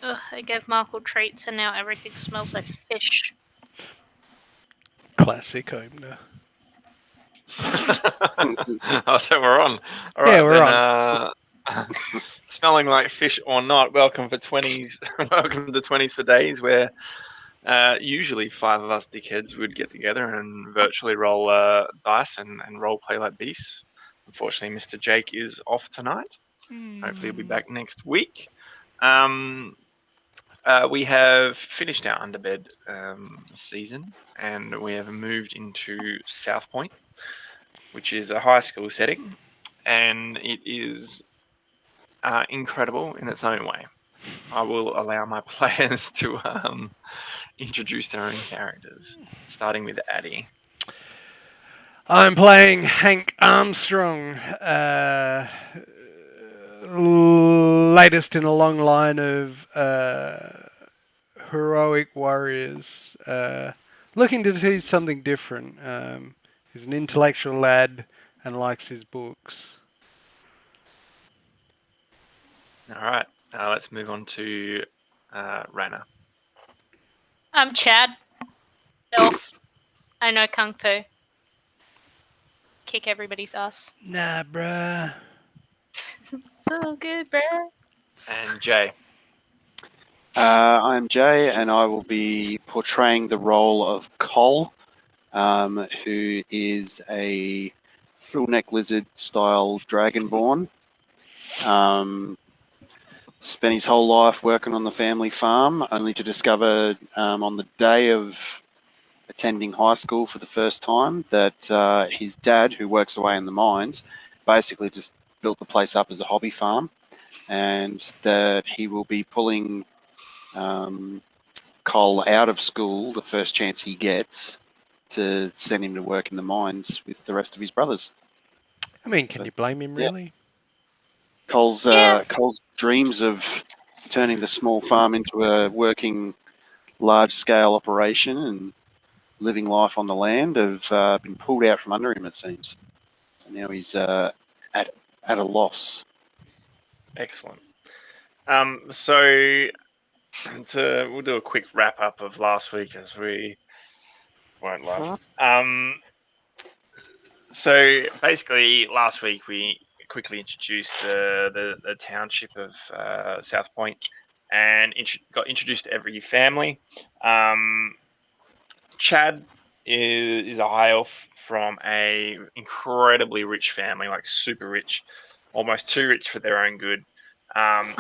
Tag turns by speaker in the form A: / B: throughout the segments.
A: Ugh, I gave Michael treats and now everything smells like fish.
B: Classic opener.
C: Oh, so we're on. All
B: Yeah,
C: right,
B: we're
C: then. Smelling like fish or not, welcome for 20s. Welcome to 20s for Days, where usually 5 of us dickheads would get together and virtually roll dice and role play like beasts. Unfortunately, Mr. Jake is off tonight. Hopefully, he'll be back next week. We have finished our Underbed season, and we have moved into Southpoint, which is a high school setting, and it is incredible in its own way. I will allow my players to introduce their own characters, starting with Addy.
B: I'm playing Hank Armstrong, latest in a long line of heroic warriors looking to do something different. He's an intellectual lad and likes his books.
C: All right, let's move on to Raina.
A: I'm Chad. Elf. I know Kung Fu. Kick everybody's ass.
B: Nah, bruh.
A: It's all good, bruh.
C: And Jay.
D: I'm Jay, and I will be portraying the role of Cole, who is a full-neck lizard-style dragonborn. Spent his whole life working on the family farm, only to discover on the day of attending high school for the first time that his dad, who works away in the mines, basically just built the place up as a hobby farm, and that he will be pulling Cole out of school the first chance he gets to send him to work in the mines with the rest of his brothers.
B: I mean, can you blame him, really?
D: Cole's dreams of turning the small farm into a working large-scale operation and living life on the land have been pulled out from under him, it seems. So now he's at a loss.
C: Excellent. So we'll do a quick wrap up of last week, as we won't laugh. So basically, last week we quickly introduced the township of Southpoint and got introduced to every family. Chad is a high elf from a incredibly rich family, like super rich, almost too rich for their own good.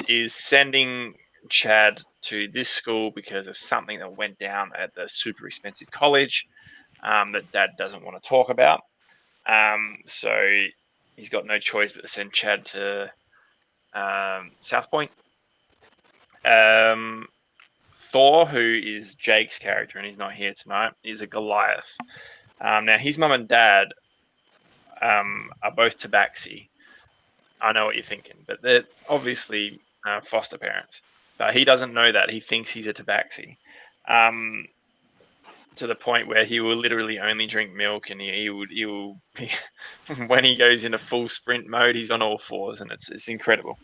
C: Is sending Chad to this school because of something that went down at the super expensive college that Dad doesn't want to talk about. So he's got no choice but to send Chad to Southpoint. Thor, who is Jake's character, and he's not here tonight, is a Goliath. Now, his mum and dad are both tabaxi. I know what you're thinking, but they're obviously foster parents. But he doesn't know that. He thinks he's a tabaxi. To the point where he will literally only drink milk, and he will when he goes into full sprint mode, he's on all fours, and it's incredible.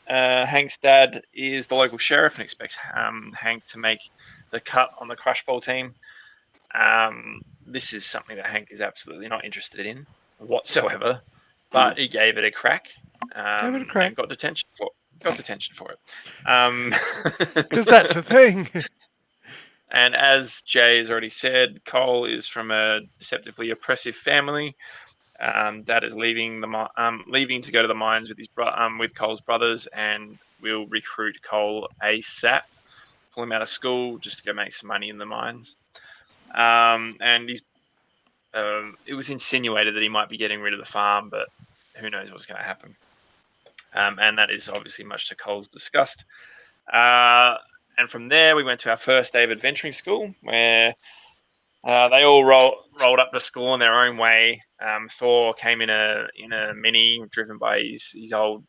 C: Hank's dad is the local sheriff and expects Hank to make the cut on the crush ball team. This is something that Hank is absolutely not interested in whatsoever, but he gave it a crack. And got detention for it.
B: Because that's a thing.
C: And as Jay has already said, Cole is from a deceptively oppressive family. Dad is leaving to go to the mines with with Cole's brothers, and will recruit Cole ASAP, pull him out of school just to go make some money in the mines. And it was insinuated that he might be getting rid of the farm, but who knows what's going to happen. And that is obviously much to Cole's disgust. And from there, we went to our first day of adventuring school, where they all rolled up to school in their own way. Thor came in a mini driven by his old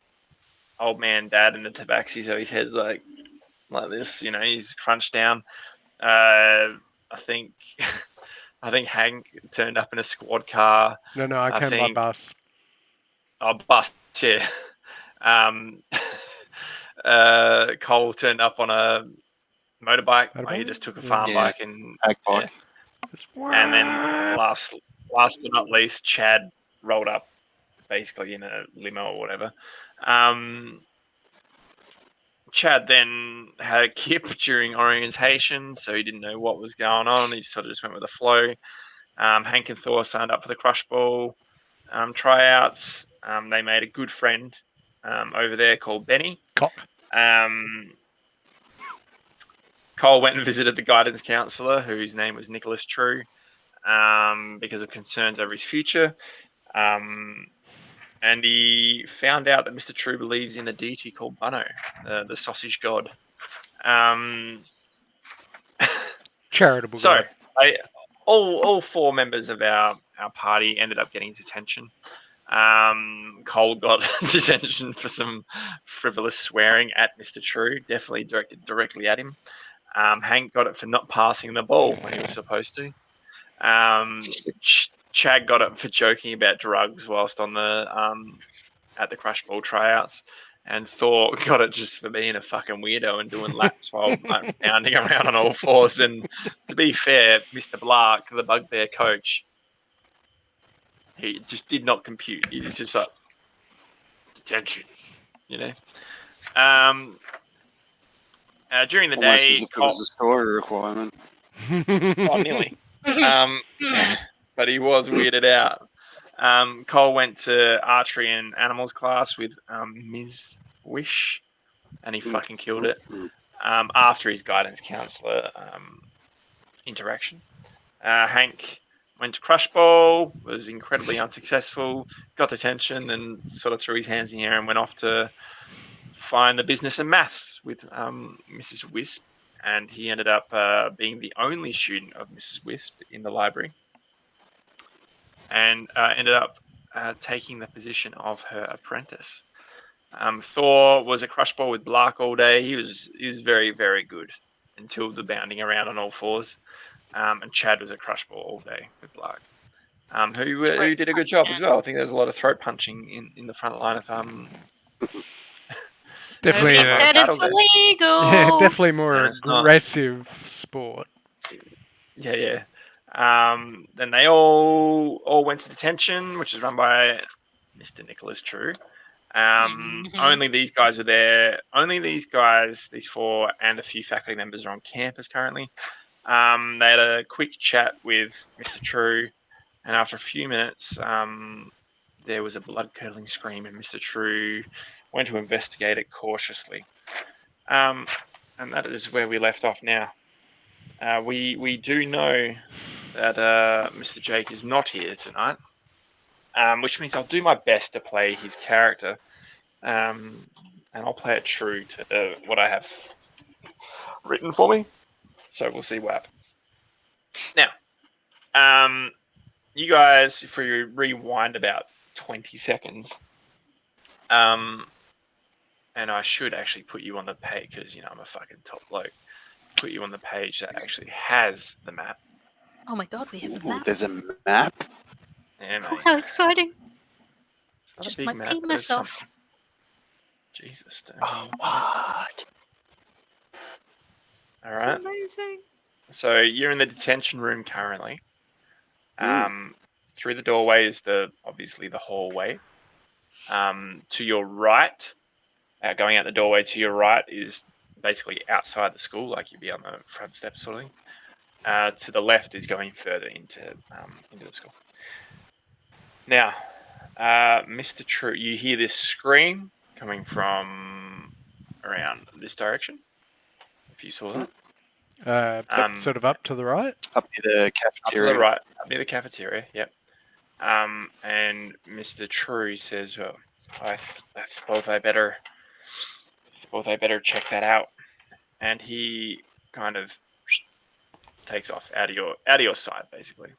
C: man dad in the tabaxi, so his head's like this. He's crunched down. I think Hank turned up in a squad car.
B: No, I came by bus.
C: Oh, bus, yeah. Cole turned up on a motorbike. Like, he
B: Motorbike?
C: just took a
B: Yeah.
C: farm
D: Yeah.
C: bike and
D: Ag bike.
C: And then last but not least, Chad rolled up basically in a limo or whatever. Chad then had a kip during orientation, so he didn't know what was going on. He sort of just went with the flow. Hank and Thor signed up for the Crush Ball tryouts. They made a good friend over there called Benny.
B: Cock.
C: Cole went and visited the guidance counselor, whose name was Nicholas True, because of concerns over his future. And he found out that Mr. True believes in a deity called Bunno, the sausage god.
B: Charitable
C: So,
B: guy.
C: all four members of our party ended up getting detention. Cole got detention for some frivolous swearing at Mr. True, definitely directed directly at him. Hank got it for not passing the ball when he was supposed to. Chad got it for joking about drugs whilst on the at the Crush Ball tryouts, and Thor got it just for being a fucking weirdo and doing laps while bounding around on all fours. And to be fair, Mr. Blark, the bugbear coach, he just did not compute. He's just like detention, you know. During the
D: Almost
C: day,
D: as if it was a story requirement.
C: oh, nearly. But he was weirded out. Cole went to archery and animals class with Ms. Wish, and he fucking killed it after his guidance counselor interaction. Hank went to Crush Ball, was incredibly unsuccessful, got detention, and sort of threw his hands in the air and went off to find the business and maths with Mrs. Wisp. And he ended up being the only student of Mrs. Wisp in the library, and ended up taking the position of her apprentice. Thor was a Crush Ball with Blark all day. He was very, very good until the bounding around on all fours. And Chad was a Crush Ball all day with Blark, who did a good job as well. I think there's a lot of throat punching in the front line of
B: Definitely.
A: Nobody said it's illegal.
B: Yeah, definitely more
C: And it's not.
B: aggressive sport.
C: Yeah. Then they all went to detention, which is run by Mr. Nicholas True. Only these guys are there. Only these guys, these four, and a few faculty members are on campus currently. They had a quick chat with Mr. True, and after a few minutes, there was a blood-curdling scream, and Mr. True went to investigate it cautiously. And that is where we left off now. We do know that Mr. Jake is not here tonight, which means I'll do my best to play his character, and I'll play it true to what I have written for me. So we'll see what happens. Now, you guys, if we rewind about 20 seconds, and I should actually put you on the page because, I'm a fucking top bloke. Put you on the page that actually has the map.
A: Oh my god, we have a
D: Ooh,
A: map.
D: there's a map.
C: Yeah, mate.
A: Oh, how exciting.
C: It's not
A: Just
C: a big
A: might
C: map,
A: pee
C: but there's
A: myself.
C: something. Jesus.
D: Oh, what?
C: All
A: It's
C: right.
A: amazing.
C: So you're in the detention room currently. Through the doorway is obviously the hallway. To your right, going out the doorway to your right is basically outside the school, like you'd be on the front steps sort of thing. To the left is going further into the school. Now, Mr. True, you hear this scream coming from around this direction. If you saw that.
B: Sort of up to the right.
D: Up near the
C: Up to
D: cafeteria.
C: the right, up near the cafeteria, yep. And Mr. True says, "Well, I suppose I better check that out." And he kind of takes off out of your sight, basically.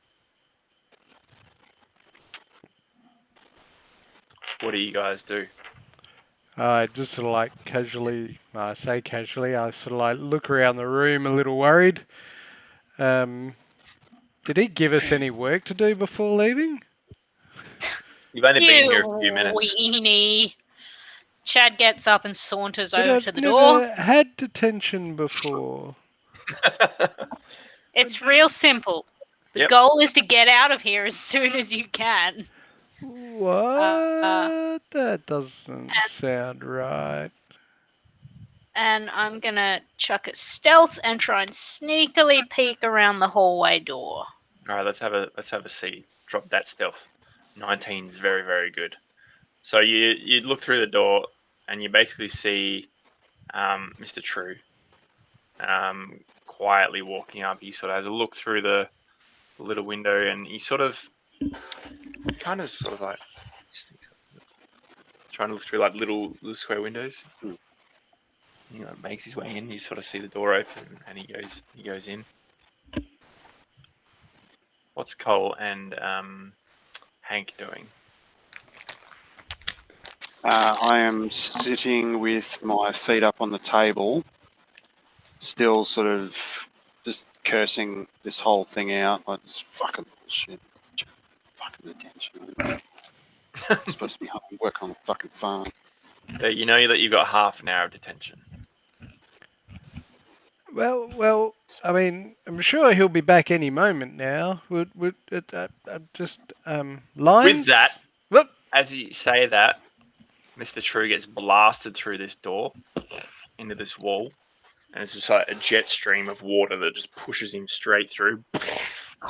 C: What do you guys do?
B: I just sort of like casually, I say casually, I sort of like look around the room a little worried. Did he give us any work to do before leaving?
C: You've only been
A: You
C: here a few minutes.
A: weenie. Chad gets up and saunters
B: But
A: over
B: I've
A: to the
B: never
A: door.
B: had detention before.
A: It's real simple. The
C: Yep.
A: goal is to get out of here as soon as you can.
B: What? That doesn't sound right.
A: And I'm gonna chuck a stealth and try and sneakily peek around the hallway door.
C: All right, let's have a see. Drop that stealth. 19 is very, very good. So you look through the door and you basically see Mr. True quietly walking up. He sort of has a look through the little window and he sort of like trying to look through like little square windows. He makes his way in. You sort of see the door open and he goes in. What's Cole and Hank doing?
D: I am sitting with my feet up on the table, still sort of just cursing this whole thing out, like this fucking bullshit. Fucking attention. I'm supposed to be home and work on the fucking farm.
C: But you know that you've got half an hour of detention.
B: Well. I mean, I'm sure he'll be back any moment now. Just lines.
C: With that,
B: Whoop.
C: as you say that, Mr. True gets blasted through this door into this wall, and it's just like a jet stream of water that just pushes him straight through.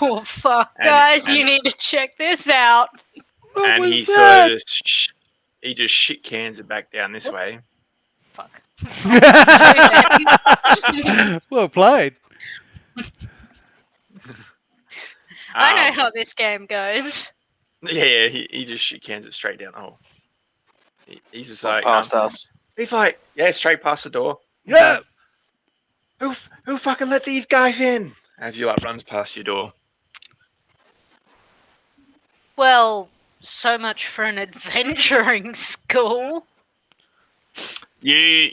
A: Oh, fuck, guys, you need to check this out.
B: What
C: And
B: was
C: he
B: that?
C: sort of he just shit cans it back down this way.
A: Fuck.
B: Well played.
A: I know how this game goes.
C: Yeah, he just shit cans it straight down the hole. He's just like
D: Past us.
C: he's like, yeah, straight past the door.
B: Yeah.
C: Who fucking let these guys in? As he like runs past your door.
A: Well, so much for an adventuring school.
C: You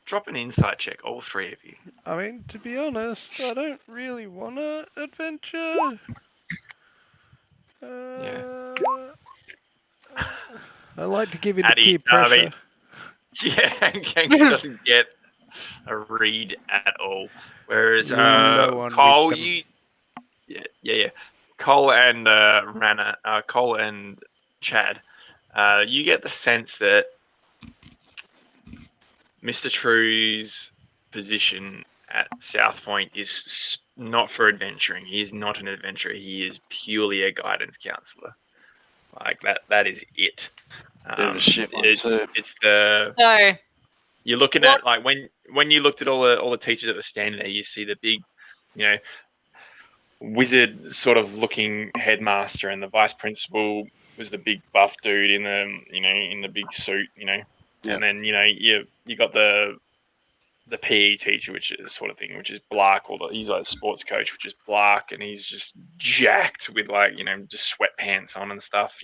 C: drop an insight check, all three of you.
B: I mean, to be honest, I don't really want to adventure. I like to give in to peer pressure.
C: Yeah, Hank doesn't get a read at all. Whereas Cole,
B: wisdom.
C: yeah. Cole and Cole and Chad, you get the sense that Mr. True's position at Southpoint is not for adventuring. He is not an adventurer. He is purely a guidance counselor. Like that is it. It's the
A: No.
C: you're looking at like when you looked at all the teachers that were standing there, you see the big, wizard sort of looking headmaster, and the vice principal was the big buff dude in the big suit,
D: Yeah.
C: and then you got the PE teacher, which is sort of thing, which is black, he's like a sports coach, which is black, and he's just jacked with just sweatpants on and stuff,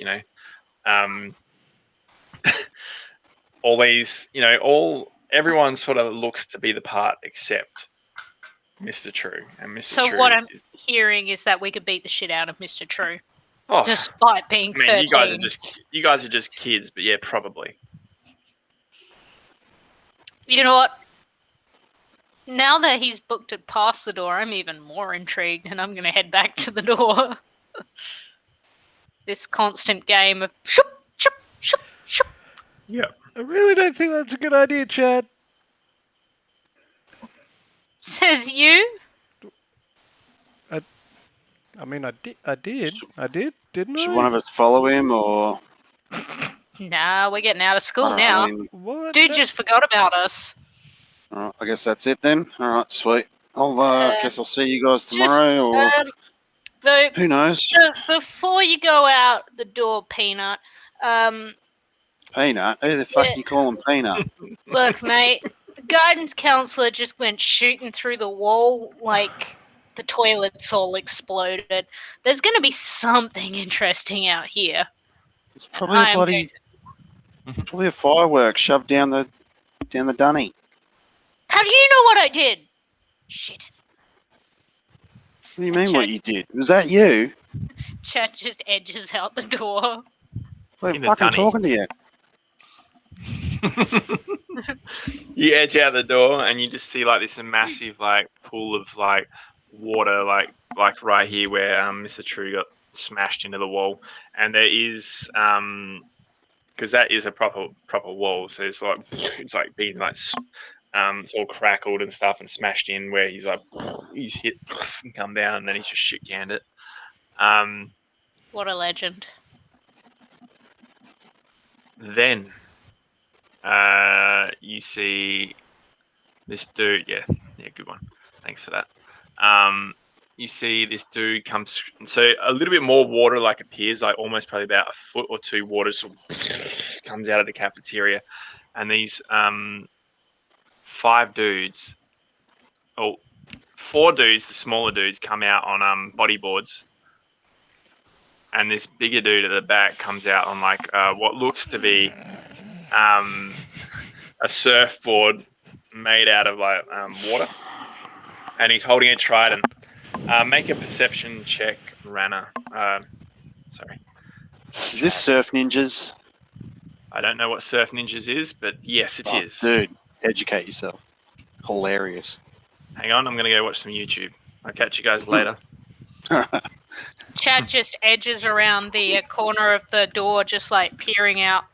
C: all these, everyone sort of looks to be the part except Mr. True. And Mr.
A: So
C: True
A: what I'm hearing is that we could beat the shit out of Mr. True.
C: Oh,
A: despite being 13.
C: you guys are just kids, but yeah, probably.
A: You know what? Now that he's booked it past the door, I'm even more intrigued, and I'm going to head back to the door. This constant game of shoop, shoop, shoop, shoop.
C: Yeah.
B: I really don't think that's a good idea, Chad.
A: Says you?
B: I mean, I did, didn't I?
D: Should one of us follow him, or?
A: Nah, we're getting out of school
D: I
A: now.
D: mean,
B: What?
A: Dude just forgot about us.
D: all right, I guess that's it then. All right, sweet. Guess I'll see you guys tomorrow, or who knows?
A: Before you go out the door, Peanut,
D: Peanut? Who the fuck you call him Peanut?
A: look, mate, the guidance counselor just went shooting through the wall like the toilets all exploded. There's going to be something interesting out here.
D: It's probably probably a firework shoved down the dunny.
A: How do you know what I did? Shit.
D: What do you mean what you did? Was that you?
A: Chad just edges out the door.
D: We're
C: In the
D: fucking
C: dunny.
D: talking to you.
C: You edge out the door and you just see like this massive like pool of like water, like right here where Mr. True got smashed into the wall, and there is because that is a proper wall, so it's like being like it's all crackled and stuff and smashed in where he's hit and come down and then he's just shit canned it.
A: What a legend.
C: Then you see this dude. Yeah, good one. Thanks for that. You see this dude comes. So a little bit more water like appears, like almost probably about a foot or two water sort of comes out of the cafeteria, and these 5 dudes, or 4 dudes, the smaller dudes, come out on bodyboards, and this bigger dude at the back comes out on like what looks to be a surfboard made out of like water, and he's holding a trident. Make a perception check, Rana. Sorry.
D: Is this Surf Ninjas?
C: I don't know what Surf Ninjas is, but yes, it is.
D: Dude, educate yourself. Hilarious.
C: Hang on, I'm going to go watch some YouTube. I'll catch you guys later.
A: Chad just edges around the corner of the door, just like peering out.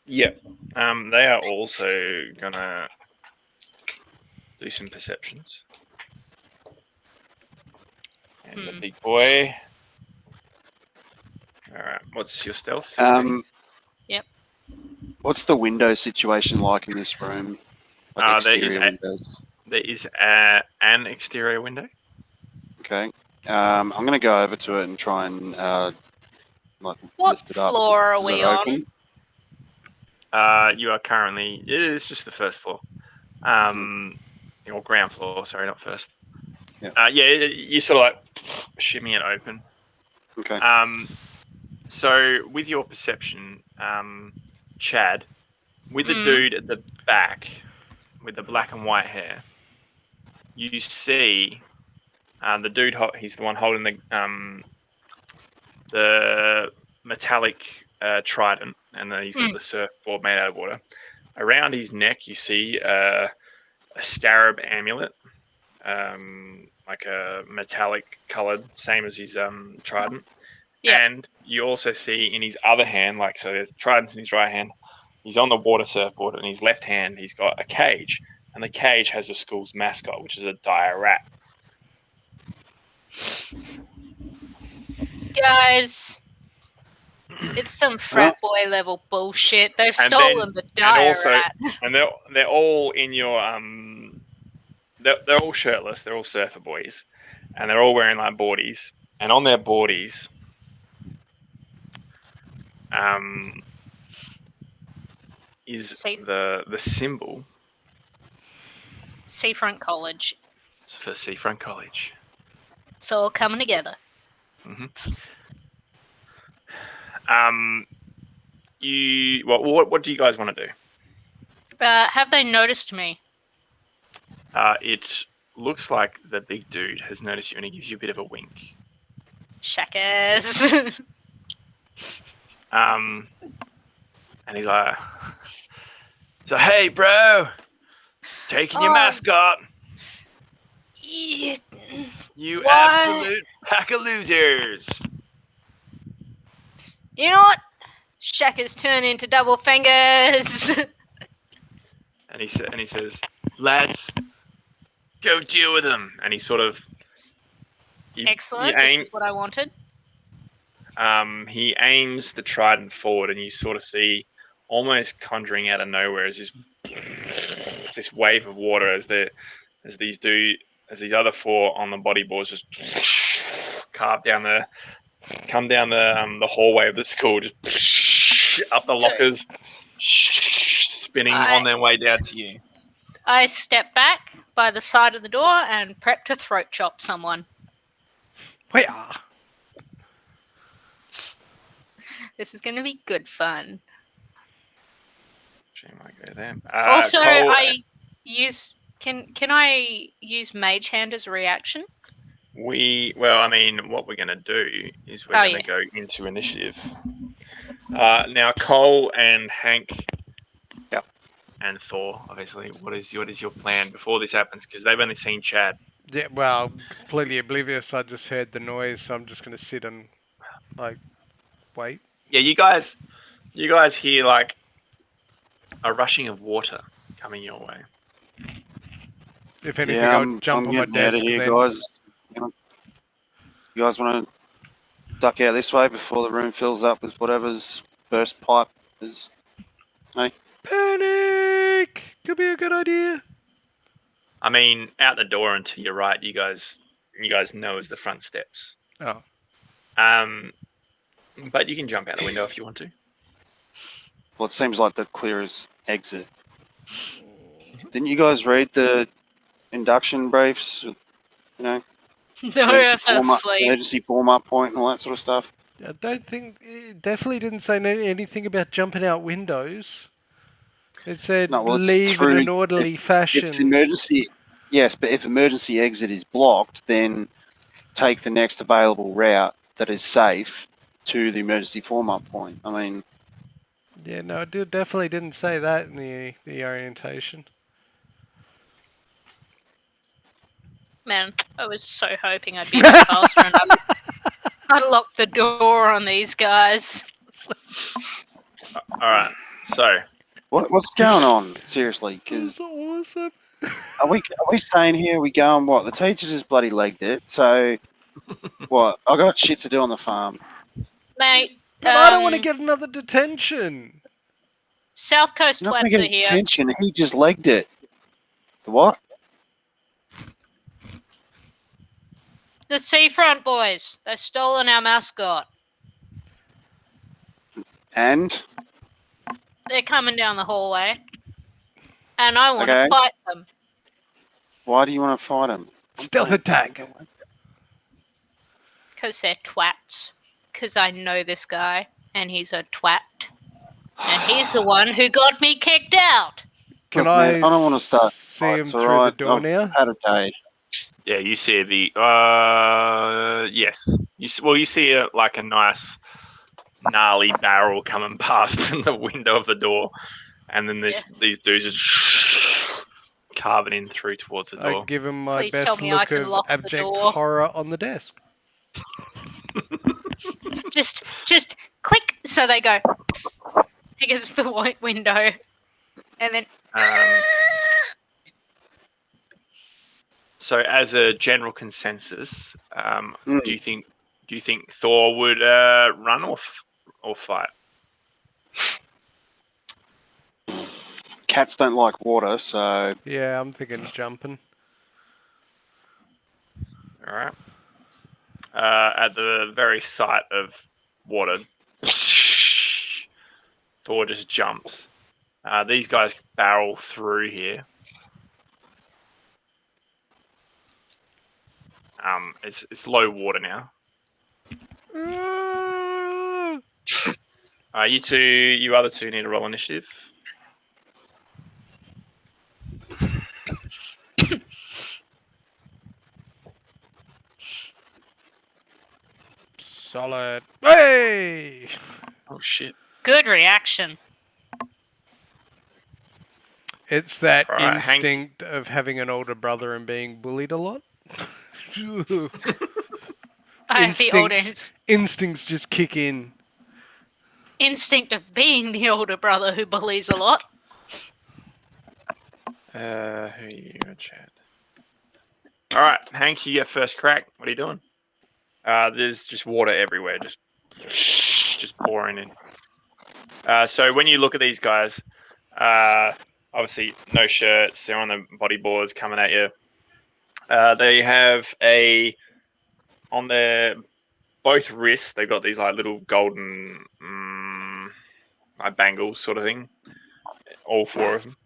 C: Yep. They are also going to do some perceptions. And the big boy. All right. What's your stealth? 16?
A: Yep.
D: What's the window situation like in this room? Like
C: there is an exterior window.
D: Okay. I'm going to go over to it and try and
A: What
D: lift it up.
A: floor are
D: Is
A: we
D: it
A: on?
D: open?
C: You are currently. It is just the first floor. Or ground floor. Sorry, not first.
D: Yeah.
C: You sort of like shimmy it open.
D: Okay.
C: So with your perception, Chad, with the dude at the back with the black and white hair, you see the dude. He's the one holding the metallic trident, and then he's got the surfboard made out of water. Around his neck, you see a scarab amulet, like a metallic coloured, same as his trident.
A: Yeah.
C: And you also see in his other hand, so there's tridents in his right hand. He's on the water surfboard, and in his left hand, he's got a cage, and the cage has the school's mascot, which is a dire rat.
A: Guys, it's some frat boy level bullshit. They've stolen the dire rat.
C: And they're all in your they're all shirtless. They're all surfer boys, and they're all wearing like boardies. And on their boardies, is the symbol
A: Seafront College.
C: It's for Seafront College.
A: It's all coming together.
C: Mm-hmm. What do you guys want to do?
A: Have they noticed me?
C: It looks like the big dude has noticed you, and he gives you a bit of a wink.
A: Shackers.
C: And he's like, so hey, bro, taking your mascot.
A: Yeah.
C: You absolute pack of losers.
A: You know what? Shackers turn into double fingers.
C: And he says, lads, go deal with them. And he sort of...
A: Excellent. This is what I wanted.
C: He aims the trident forward, and you sort of see, almost conjuring out of nowhere, is this wave of water as these other 4 on the bodyboards just come down the hallway of the school, just up the lockers, spinning on their way down to you.
A: I step back by the side of the door and prep to throat chop someone.
B: Wait.
A: This is going to be good fun.
C: She might go there.
A: Also,
C: Cole,
A: I use... Can I use Mage Hand as a reaction?
C: what we're going to do is we're going to go into initiative. Now, Cole and Hank, and Thor, obviously, what is your plan before this happens? Because they've only seen Chad.
B: Yeah, well, completely oblivious. I just heard the noise, so I'm just going to sit and, like, wait.
C: Yeah, you guys hear like a rushing of water coming your way.
B: If anything,
D: Yeah,
B: I'll jump
D: I'm
B: on my
D: getting out of
B: desk
D: here,
B: then.
D: guys. You guys want to duck out this way before the room fills up with whatever's burst pipe is? Hey,
B: Panic! Could be a good idea.
C: I mean, out the door and to your right, you guys know is the front steps.
B: Oh,
C: But you can jump out the window if you want to.
D: well, it seems like the clearest exit. Didn't you guys read the induction briefs? You know,
A: No, I fell
D: form up,
A: asleep.
D: emergency form up point and all that sort of stuff.
B: I don't think it definitely didn't say anything about jumping out windows. It said
D: No, well, it's
B: leave in
D: through.
B: an orderly
D: If
B: fashion.
D: emergency, yes, but if emergency exit is blocked, then take the next available route that is safe to the emergency form up point. I mean,
B: Yeah, no, it definitely didn't say that in the orientation.
A: Man, I was so hoping I'd be there faster and unlock the door on these guys.
C: All right. So
D: what's going on? Seriously, because
B: That's awesome.
D: are we staying here? Are we going? What? The teacher just bloody legged it. So what? I got shit to do on the farm.
A: Mate,
B: But I don't want to get another detention.
A: South Coast
D: You're not going
A: twats
D: to
A: are
D: get
A: here.
D: attention. He just legged it. The what?
A: The Seafront boys. They've stolen our mascot.
D: And
A: They're coming down the hallway. And I want to
D: Okay.
A: fight them.
D: why do you want to fight him?
B: Stealth attack.
A: Because they're twats. Because I know this guy. And he's a twat. And he's the one who got me kicked out.
B: Can
D: Look, man, I don't want to start
B: see him
D: fights,
B: through
D: all right?
B: the door
D: I've
B: now?
D: had a day.
C: yeah, you see yes. You see a nice gnarly barrel coming past in the window of the door, and then these dudes just carving in through towards the
B: I
C: door.
B: give him my
A: Please tell
B: best
A: me I
B: look
A: can
B: of
A: lock the
B: abject
A: door.
B: horror on the desk.
A: Just click. So they go against the window. And then...
C: So, as a general consensus,
D: Mm.
C: do you think Thor would run or fight?
D: Cats don't like water, so
B: Yeah, I'm thinking jumping.
C: All right. At the very sight of water, Thor just jumps. These guys barrel through here. It's low water now. You other two need to roll initiative.
B: Solid. Hey!
C: Oh shit!
A: Good reaction.
B: It's that
C: All right, Hank.
B: instinct of having an older brother and being bullied a lot.
A: I have the older
B: Instincts just kick in.
A: instinct of being the older brother who bullies a lot.
C: Who are you, Chad? All right, Hank, you get first crack. What are you doing? There's just water everywhere, just pouring in. So when you look at these guys, obviously no shirts, they're on the bodyboards coming at you. They have on their both wrists, they've got these like little golden like bangles sort of thing. All four of them.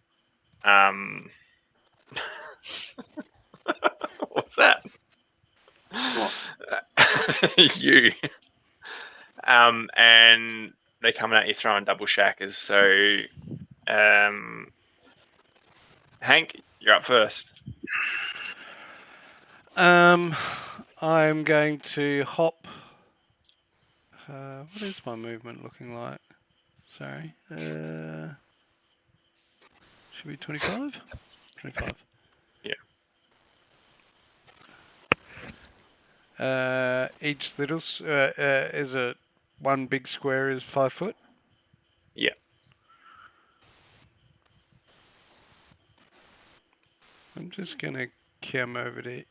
C: What's that?
D: What?
C: You. And they're coming at you throwing double shackers. So, Hank, you're up first.
B: I'm going to hop. What is my movement looking like? Sorry. Should be 25? 25. Each little is a one big square is 5 foot.
C: Yeah.
B: I'm just gonna come over to.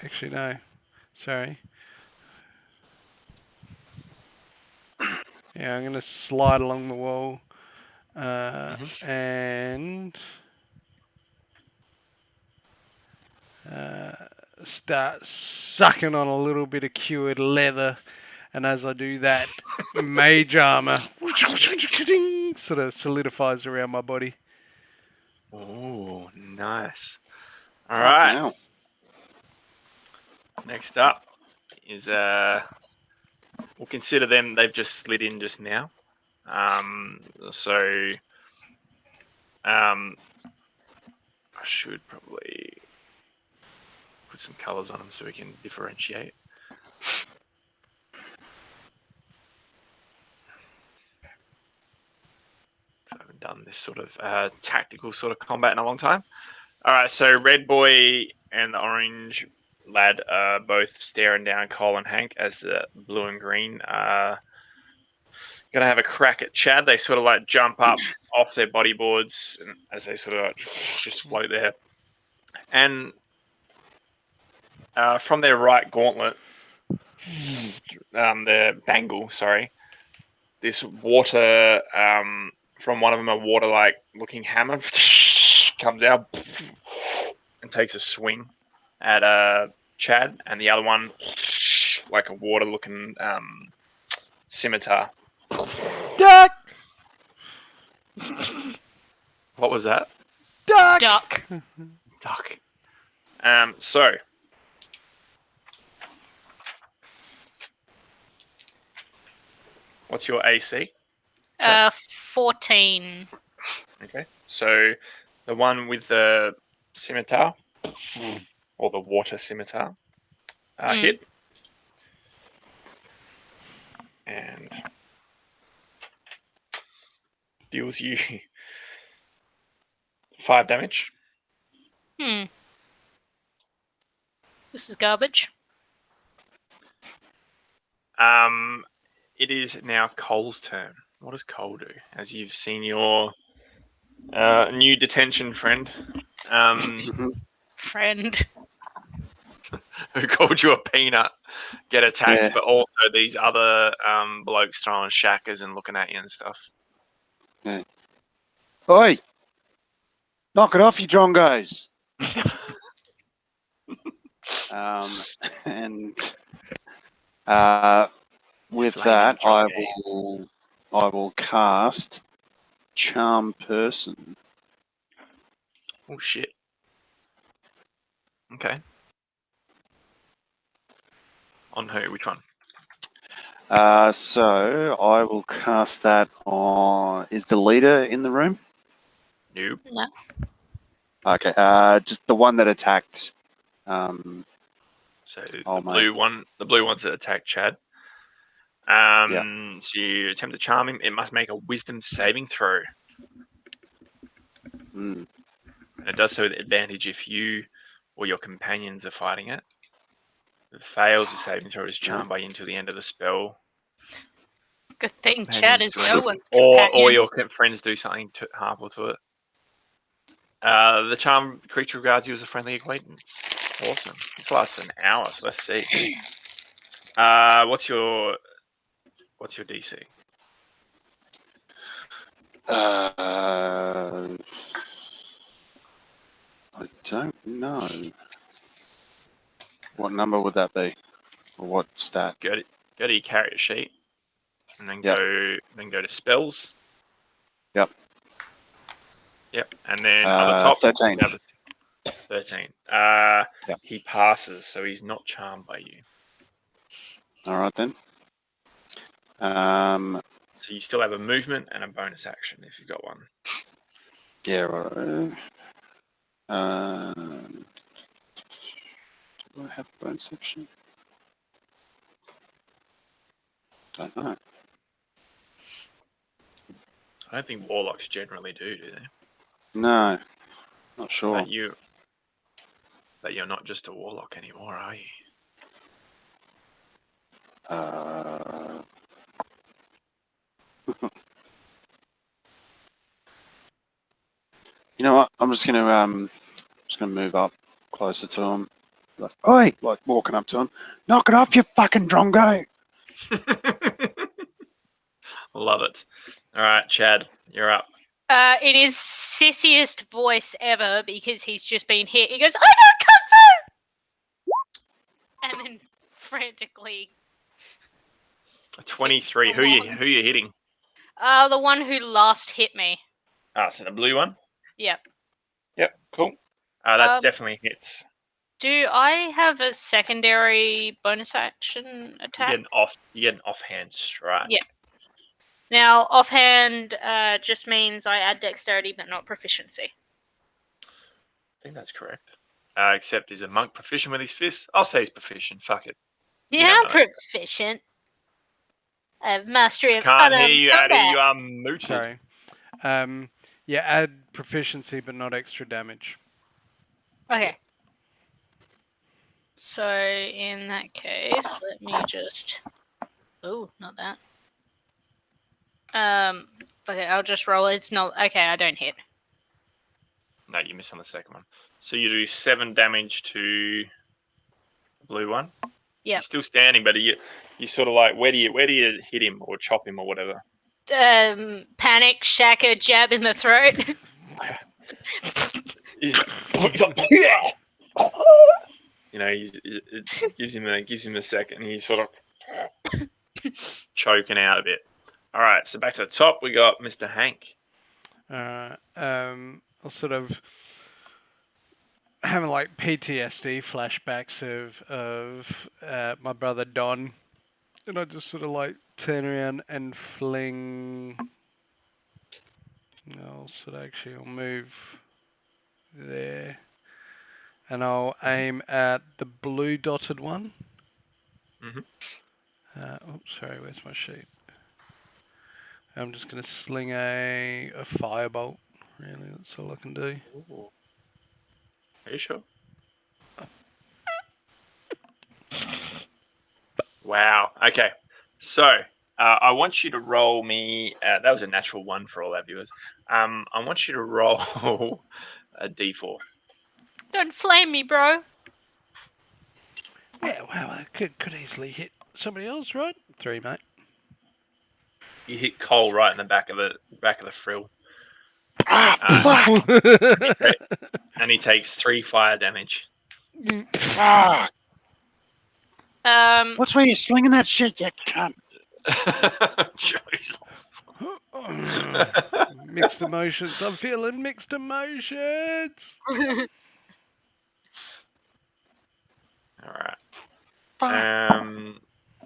B: Actually, no. Sorry. Yeah, I'm gonna slide along the wall, and start sucking on a little bit of cured leather. And as I do that, mage armor sort of solidifies around my body.
C: Oh, nice. All
D: Fuck
C: right.
D: now.
C: Next up is we'll consider them. They've just slid in just now. So I should probably put some colours on them so we can differentiate. I haven't done this sort of tactical sort of combat in a long time. All right, so Red Boy and the Orange Lad are both staring down Cole and Hank as the Blue and Green are going to have a crack at Chad. They sort of like jump up off their bodyboards and as they sort of like just float there. And from their right gauntlet, their bangle, sorry, this water from one of them, a water-like looking hammer comes out and takes a swing at Chad, and the other one, like a water-looking scimitar.
B: Duck!
C: What was that?
B: Duck!
A: Duck.
C: So what's your AC?
A: 14.
C: Okay, so the one with the scimitar or the water scimitar hit, and deals you 5 damage.
A: This is garbage.
C: It is now Cole's turn. What does Cole do? As you've seen your new detention friend,
A: Friend.
C: who called you a peanut, get attacked,
D: Yeah.
C: but also these other blokes throwing shackers and looking at you and stuff.
D: Oi! Knock it off, you drongos! And with
C: Flaming
D: that,
C: drongo.
D: I will cast Charm Person.
C: Oh shit. Okay. On who? Which one?
D: So I will cast that on. Is the leader in the room?
C: Nope.
A: No.
D: Okay. Just the one that attacked.
C: So
D: Oh,
C: the blue one, the blue ones that attack Chad. So you attempt to charm him. It must make a Wisdom saving throw.
D: Mm.
C: And it does so with advantage if you or your companions are fighting it. If it fails, the saving throw is charmed by you until the end of the spell.
A: Good thing Chad is no one's
C: Or
A: companion.
C: your friends do something harmful to it. The charmed creature regards you as a friendly acquaintance. Awesome. This lasts an hour, so let's see. What's your DC?
D: I don't know. What number would that be? Or what stat?
C: Go to your character sheet, and then
D: Yep.
C: go to spells.
D: Yep.
C: And then at the top,
D: 13.
C: 13.
D: Yep.
C: He passes, so he's not charmed by you.
D: All right then.
C: So you still have a movement and a bonus action if you've got one.
D: Yeah, right. Do I have a bonus action? Don't know.
C: I don't think warlocks generally do they?
D: No, not sure.
C: But you're not just a warlock anymore, are you?
D: You know what? I'm just gonna move up closer to him. Like, oi! Like walking up to him. Knock it off, you fucking drongo!
C: Love it. All right, Chad, you're up.
A: It is sissiest voice ever because he's just been hit. He goes, "I know kung fu!" and then frantically.
C: 23. Who you hitting?
A: The one who last hit me.
C: So the blue one.
A: Yep.
C: Yep. Cool. That definitely hits.
A: Do I have a secondary bonus action attack?
C: You get an offhand strike.
A: Yeah. Now, offhand just means I add dexterity, but not proficiency.
C: I think that's correct. Except is a monk proficient with his fists? I'll say he's proficient. Fuck it.
A: Yeah, I'm proficient. I have mastery of
C: Can't hear
A: unarmed
C: you,
A: combat.
C: Addy. You are muted.
B: Sorry. Yeah, add proficiency, but not extra damage.
A: Okay. So, in that case, let me just... Oh, not that. Okay, I'll just roll. It's not... Okay, I don't hit.
C: No, you miss on the second one. So you do 7 damage to the blue one.
A: Yeah.
C: He's still standing, but you sort of like, where do you hit him or chop him or whatever?
A: Panic, shaka, jab in the throat.
C: he's you know, it gives him a second. He's sort of choking out a bit. All right, so back to the top, we got Mr. Hank.
B: I'll sort of having like PTSD flashbacks of my brother Don, and I just sort of like turn around and fling. No, so actually I'll move there, and I'll aim at the blue dotted one. Sorry, where's my sheet? I'm just going to sling a firebolt. Really, that's all I can do.
C: Ooh. Are you sure? Wow. Okay. So I want you to roll me. That was a natural one for all our viewers. I want you to roll a d4.
A: Don't flame me, bro.
B: Yeah, wow, I could easily hit somebody else, right? 3, mate.
C: You hit Cole right in the back of the frill.
D: Fuck!
C: And he takes 3 fire damage.
D: Fuck! What's where you're slinging that shit, you cunt?
C: Jesus.
B: Mixed emotions. I'm feeling mixed emotions.
C: All right.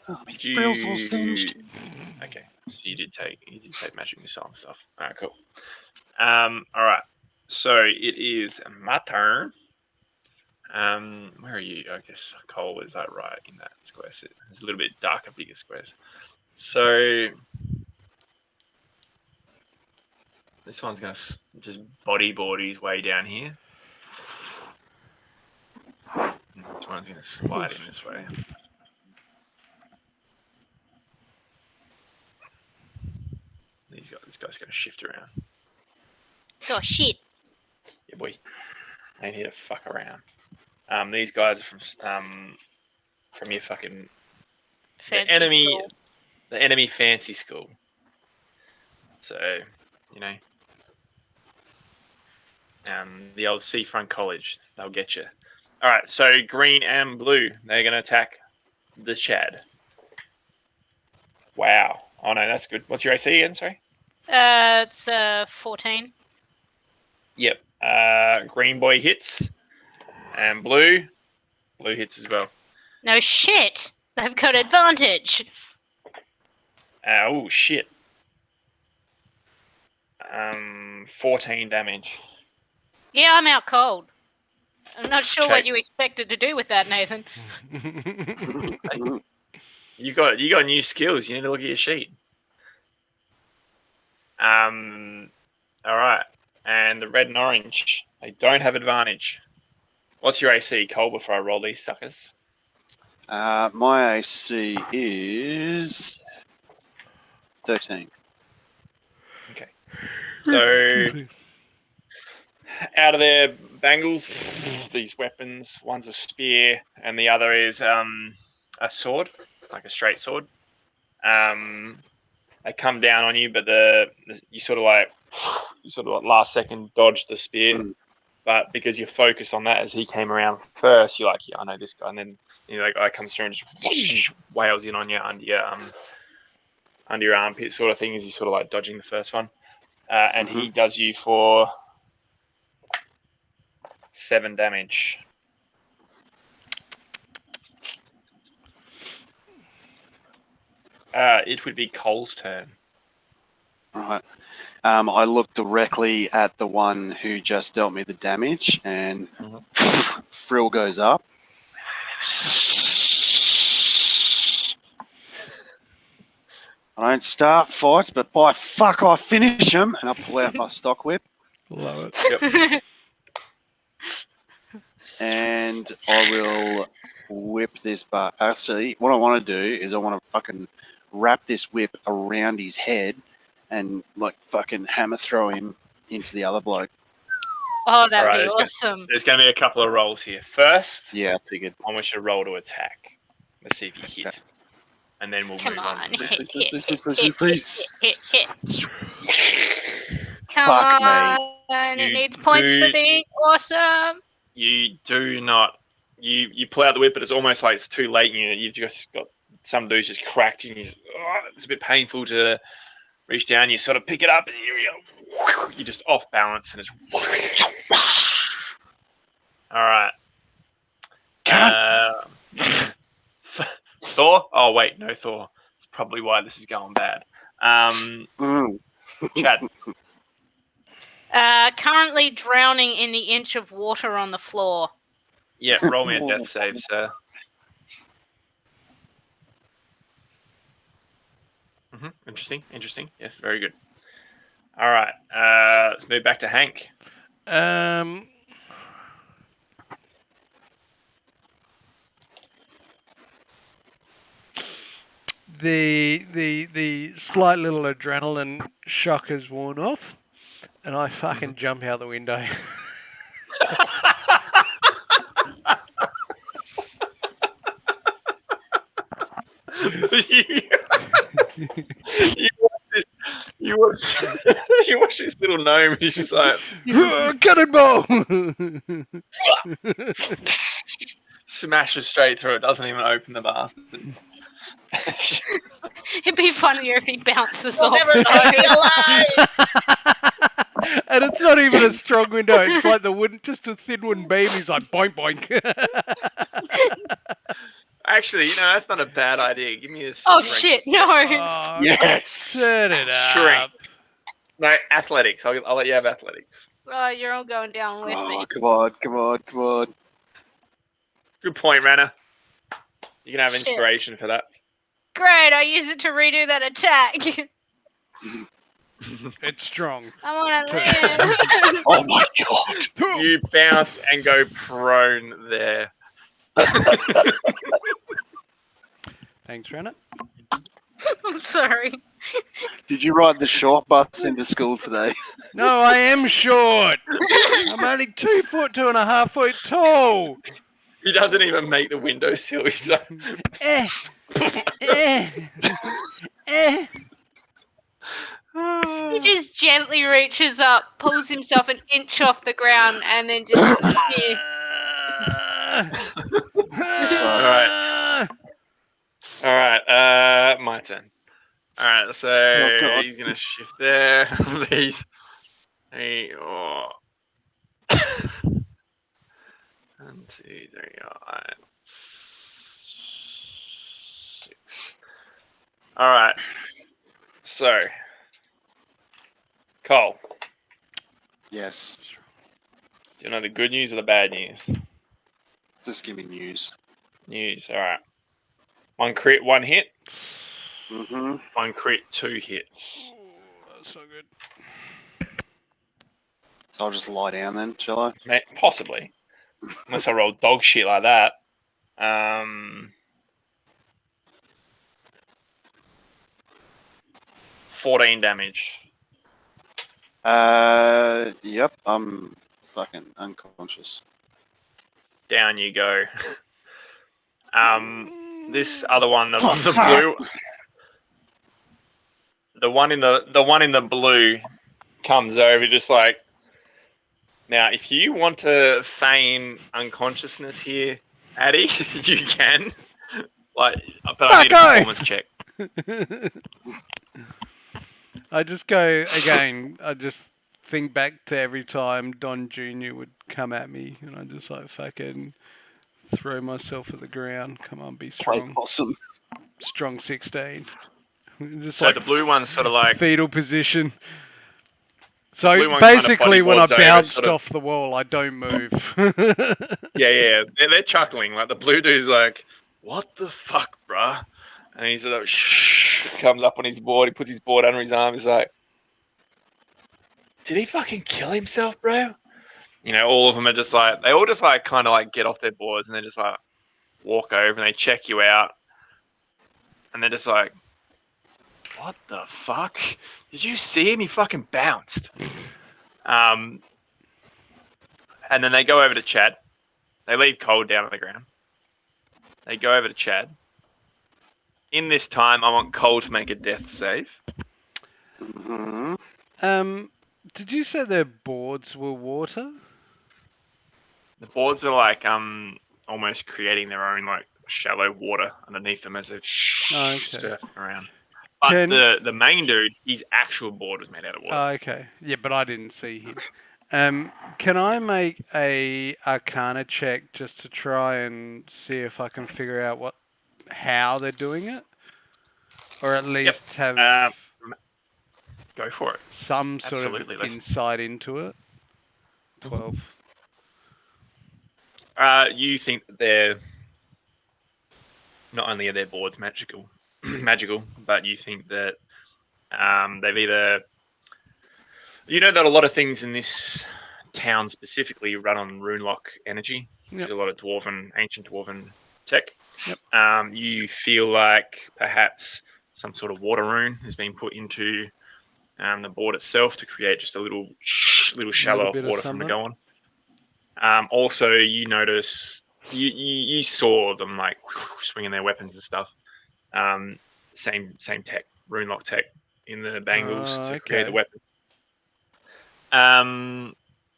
D: Oh, my frill's all singed.
C: Okay, so you did take magic missile and stuff. All right, cool. All right, so it is my turn. Where are you? I guess Cole is that right in that square. So it's a little bit darker, bigger squares. So this one's gonna just bodyboard his way down here. And this one's gonna slide in this way. This guy's gonna shift around.
A: Oh, shit.
C: Yeah, boy. Ain't here to fuck around. These guys are from your fucking
A: Fancy school.
C: the enemy fancy school. So, you know, the old Seafront College, they'll get you. All right, so green and blue, they're gonna attack the Chad. Wow. Oh no, that's good. What's your AC again? Sorry.
A: It's 14.
C: Yep. Green boy hits, and blue hits as well.
A: No shit. They've got advantage.
C: Oh shit. 14 damage.
A: Yeah, I'm out cold. I'm not sure what you expected to do with that, Nathan.
C: You got new skills. You need to look at your sheet. All right. And the red and orange, they don't have advantage. What's your AC, Cole, before I roll these suckers?
D: My AC is 13.
C: Okay. So out of their bangles, these weapons, one's a spear and the other is a sword, like a straight sword. They come down on you, but you sort of like last second dodge the spear.
D: Mm.
C: But because you're focused on that, as he came around first, you're like, yeah, I know this guy. And then that guy comes through and just wails in on you under your armpit sort of thing, as you sort of like dodging the first one. And he does you for 7 damage. It would be Cole's turn.
D: Right. I look directly at the one who just dealt me the damage, and frill goes up. I don't start fights, but by fuck, I finish them, and I pull out my stock whip,
B: Love it.
C: Yep.
D: and I will whip this. But actually, what I want to do is I want to fucking wrap this whip around his head and like fucking hammer throw him into the other bloke.
A: Oh, that'd
C: Alright,
A: be awesome.
C: There's going to be a couple of rolls here. First,
D: Yeah, I figured.
C: I want you to roll to attack. Let's see if you hit.
D: Okay.
C: And then we'll
A: Come
C: move
A: on.
C: on.
A: Hit,
D: Please,
A: hit,
D: please,
A: hit,
D: please,
A: hit,
D: please,
A: hit,
D: please.
A: hit, hit. Come
D: Fuck me.
A: on. It
C: You
A: needs points for
C: do-
A: being awesome.
C: You do not. You pull out the whip, but it's almost like it's too late. You've just got some dude's just cracked you, and it's a bit painful to reach down. You sort of pick it up, and you're just off balance, and it's. All right. Thor? Oh, wait, no Thor. That's probably why this is going bad. Chad.
A: Currently drowning in the inch of water on the floor.
C: Yeah, roll me a death save, sir. Interesting. Yes, very good. All right, let's move back to Hank.
B: The slight little adrenaline shock has worn off, and I fucking jump out the window.
C: You watch this little gnome. He's just like
B: Cannonball!
C: smashes straight through it. Doesn't even open the bastard.
A: It'd be funnier if he bounces
C: We'll
A: off.
C: never know you're alive.
B: And it's not even a strong window. It's like the wooden, just a thin wooden beam. He's like boink boink.
C: Actually, that's not a bad idea. Give me a
A: Oh
C: strength.
A: shit! No.
B: Oh,
D: Yes.
B: turn it up.
C: Strength. No, athletics. I'll let you have athletics.
A: Oh, you're all going down with
D: Oh,
A: me.
D: come on.
C: Good point, Rana. You can have
A: Shit.
C: inspiration for that.
A: Great! I use it to redo that attack.
B: It's strong.
A: I want to live.
D: Oh my god.
C: You bounce and go prone there.
B: Thanks, Rana.
A: I'm sorry.
D: Did you ride the short bus into school today?
B: No, I am short. I'm only 2 foot, 2.5 foot tall.
C: He doesn't even make the windowsill. He's like,
A: He just gently reaches up, pulls himself an inch off the ground, and then just.
C: All right. My turn. All right, so
D: Oh, God.
C: he's gonna shift there. Oh. 1, 2, 3, 6. All right. So, Cole,
D: Yes.
C: do you know the good news or the bad news?
D: Just give me news.
C: News. All right. 1 crit, 1 hit.
D: Mm-hmm.
C: 1 crit, 2 hits.
B: it's so good.
D: So I'll just lie down then, shall I?
C: Possibly. Unless I roll dog shit like that. 14 damage.
D: Yep, I'm fucking unconscious.
C: Down you go. This other one, the blue, the one in the blue comes over just like. Now, if you want to feign unconsciousness here, Addy, you can. But I need a performance check.
B: I just go again. I just think back to every time Don Jr. would come at me, and I just like fucking throw myself at the ground. Come on, be
D: Play
B: strong.
D: possum.
B: Strong 16. Just
C: So the blue one's sort of like
B: fetal position.
C: blue
B: So
C: one kind of
B: basically, when I
C: bodyboards over,
B: bounced
C: sort of-
B: off the wall, I don't move.
C: yeah, they're chuckling. Like the blue dude's like, "What the fuck, bruh?" And he's like, "Shh." Comes up on his board. He puts his board under his arm. He's like, "Did he fucking kill himself, bro?" You know, all of them are just like they all just like kind of like get off their boards and they just like walk over and they check you out, and they're just like, "What the fuck? Did you see him? He fucking bounced." And then they go over to Chad. They leave Cole down on the ground. They go over to Chad. In this time, I want Cole to make a death save.
B: Did you say their boards were water?
C: The boards are like almost creating their own like shallow water underneath them as they're surfing around. But the main dude, his actual board was made out of water.
B: Okay. Yeah, but I didn't see him. Can I make a Arcana check just to try and see if I can figure out how they're doing it, or at least have
C: go for it.
B: Some sort of insight into it. 12.
C: You think that they're not only are their boards magical, but you think that they've either. You know that a lot of things in this town specifically run on Runelock energy. There's a lot of ancient dwarven tech.
B: Yep.
C: You feel like perhaps some sort of water rune has been put into the board itself to create just a little shallow of water from the go on. Also, you notice you saw them like swinging their weapons and stuff. Same tech, Runelock tech in the bangles to create the weapons.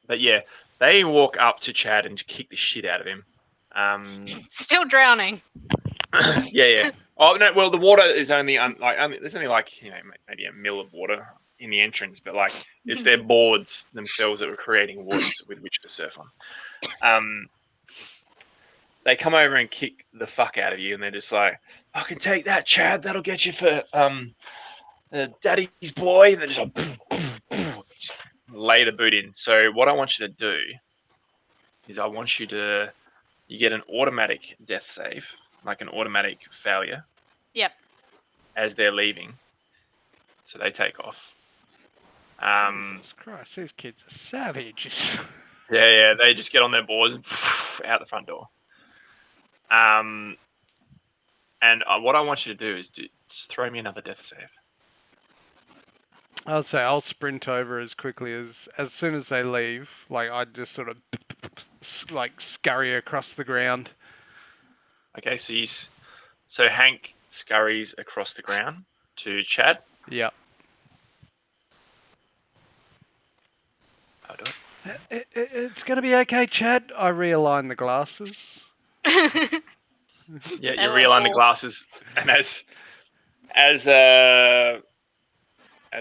C: But yeah, they walk up to Chad and kick the shit out of him.
A: Still drowning.
C: Yeah. Oh no, well the water is only there's only like maybe a mil of water in the entrance, but like it's their boards themselves that were creating waters with which to surf on. They come over and kick the fuck out of you, and they're just like, "I can take that, Chad. That'll get you for daddy's boy." And they're just like, just lay the boot in. So what I want you to do is you get an automatic death save, like an automatic failure.
A: Yep.
C: As they're leaving, so they take off.
B: Jesus Christ, these kids are savages.
C: Yeah, they just get on their boards and out the front door. And what I want you to do is just throw me another death save.
B: I'll say I'll sprint over as quickly as soon as they leave. Like I just sort of like scurry across the ground.
C: Okay, so Hank scurries across the ground to Chad.
B: Yep.
C: I'll do it.
B: It's gonna be okay, Chad. I realign the glasses.
C: Yeah, you realign the glasses, and as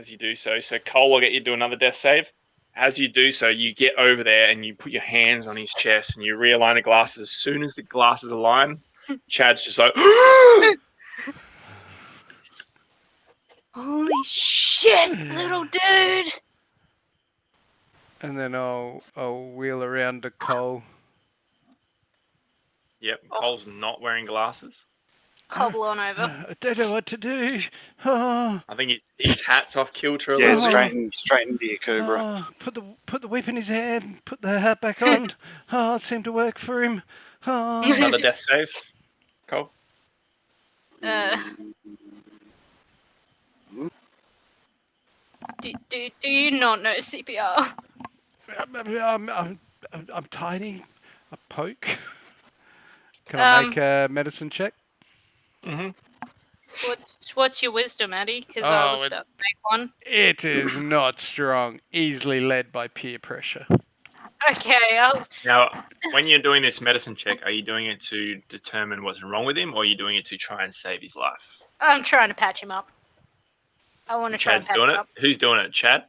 C: you do so Cole will get you to do another death save. As you do so, you get over there and you put your hands on his chest and you realign the glasses. As soon as the glasses align, Chad's just like,
A: holy shit, little dude!
B: And then I'll wheel around to Cole.
C: Yep, Cole's not wearing glasses.
A: hobble on over.
B: I don't know what to do. Oh,
C: I think his hat's off kilter a
D: Yeah,
C: little.
D: straighten into your Cobra.
B: oh, put the whip in his hand. Put the hat back on. Oh, it seemed to work for him. Oh.
C: Another death save. Cole.
A: Do you not know CPR?
B: I'm tiny. A poke. Can I make a medicine check?
C: Mm-hmm.
A: What's your wisdom, Addy? Because I was about to make one.
B: It is not strong. Easily led by peer pressure.
A: Okay,
C: Now, when you're doing this medicine check, are you doing it to determine what's wrong with him, or are you doing it to try and save his life?
A: I'm trying to patch him up. I want to try and
C: Chad's
A: patch
C: doing
A: him
C: it.
A: up.
C: Who's doing it? Chad?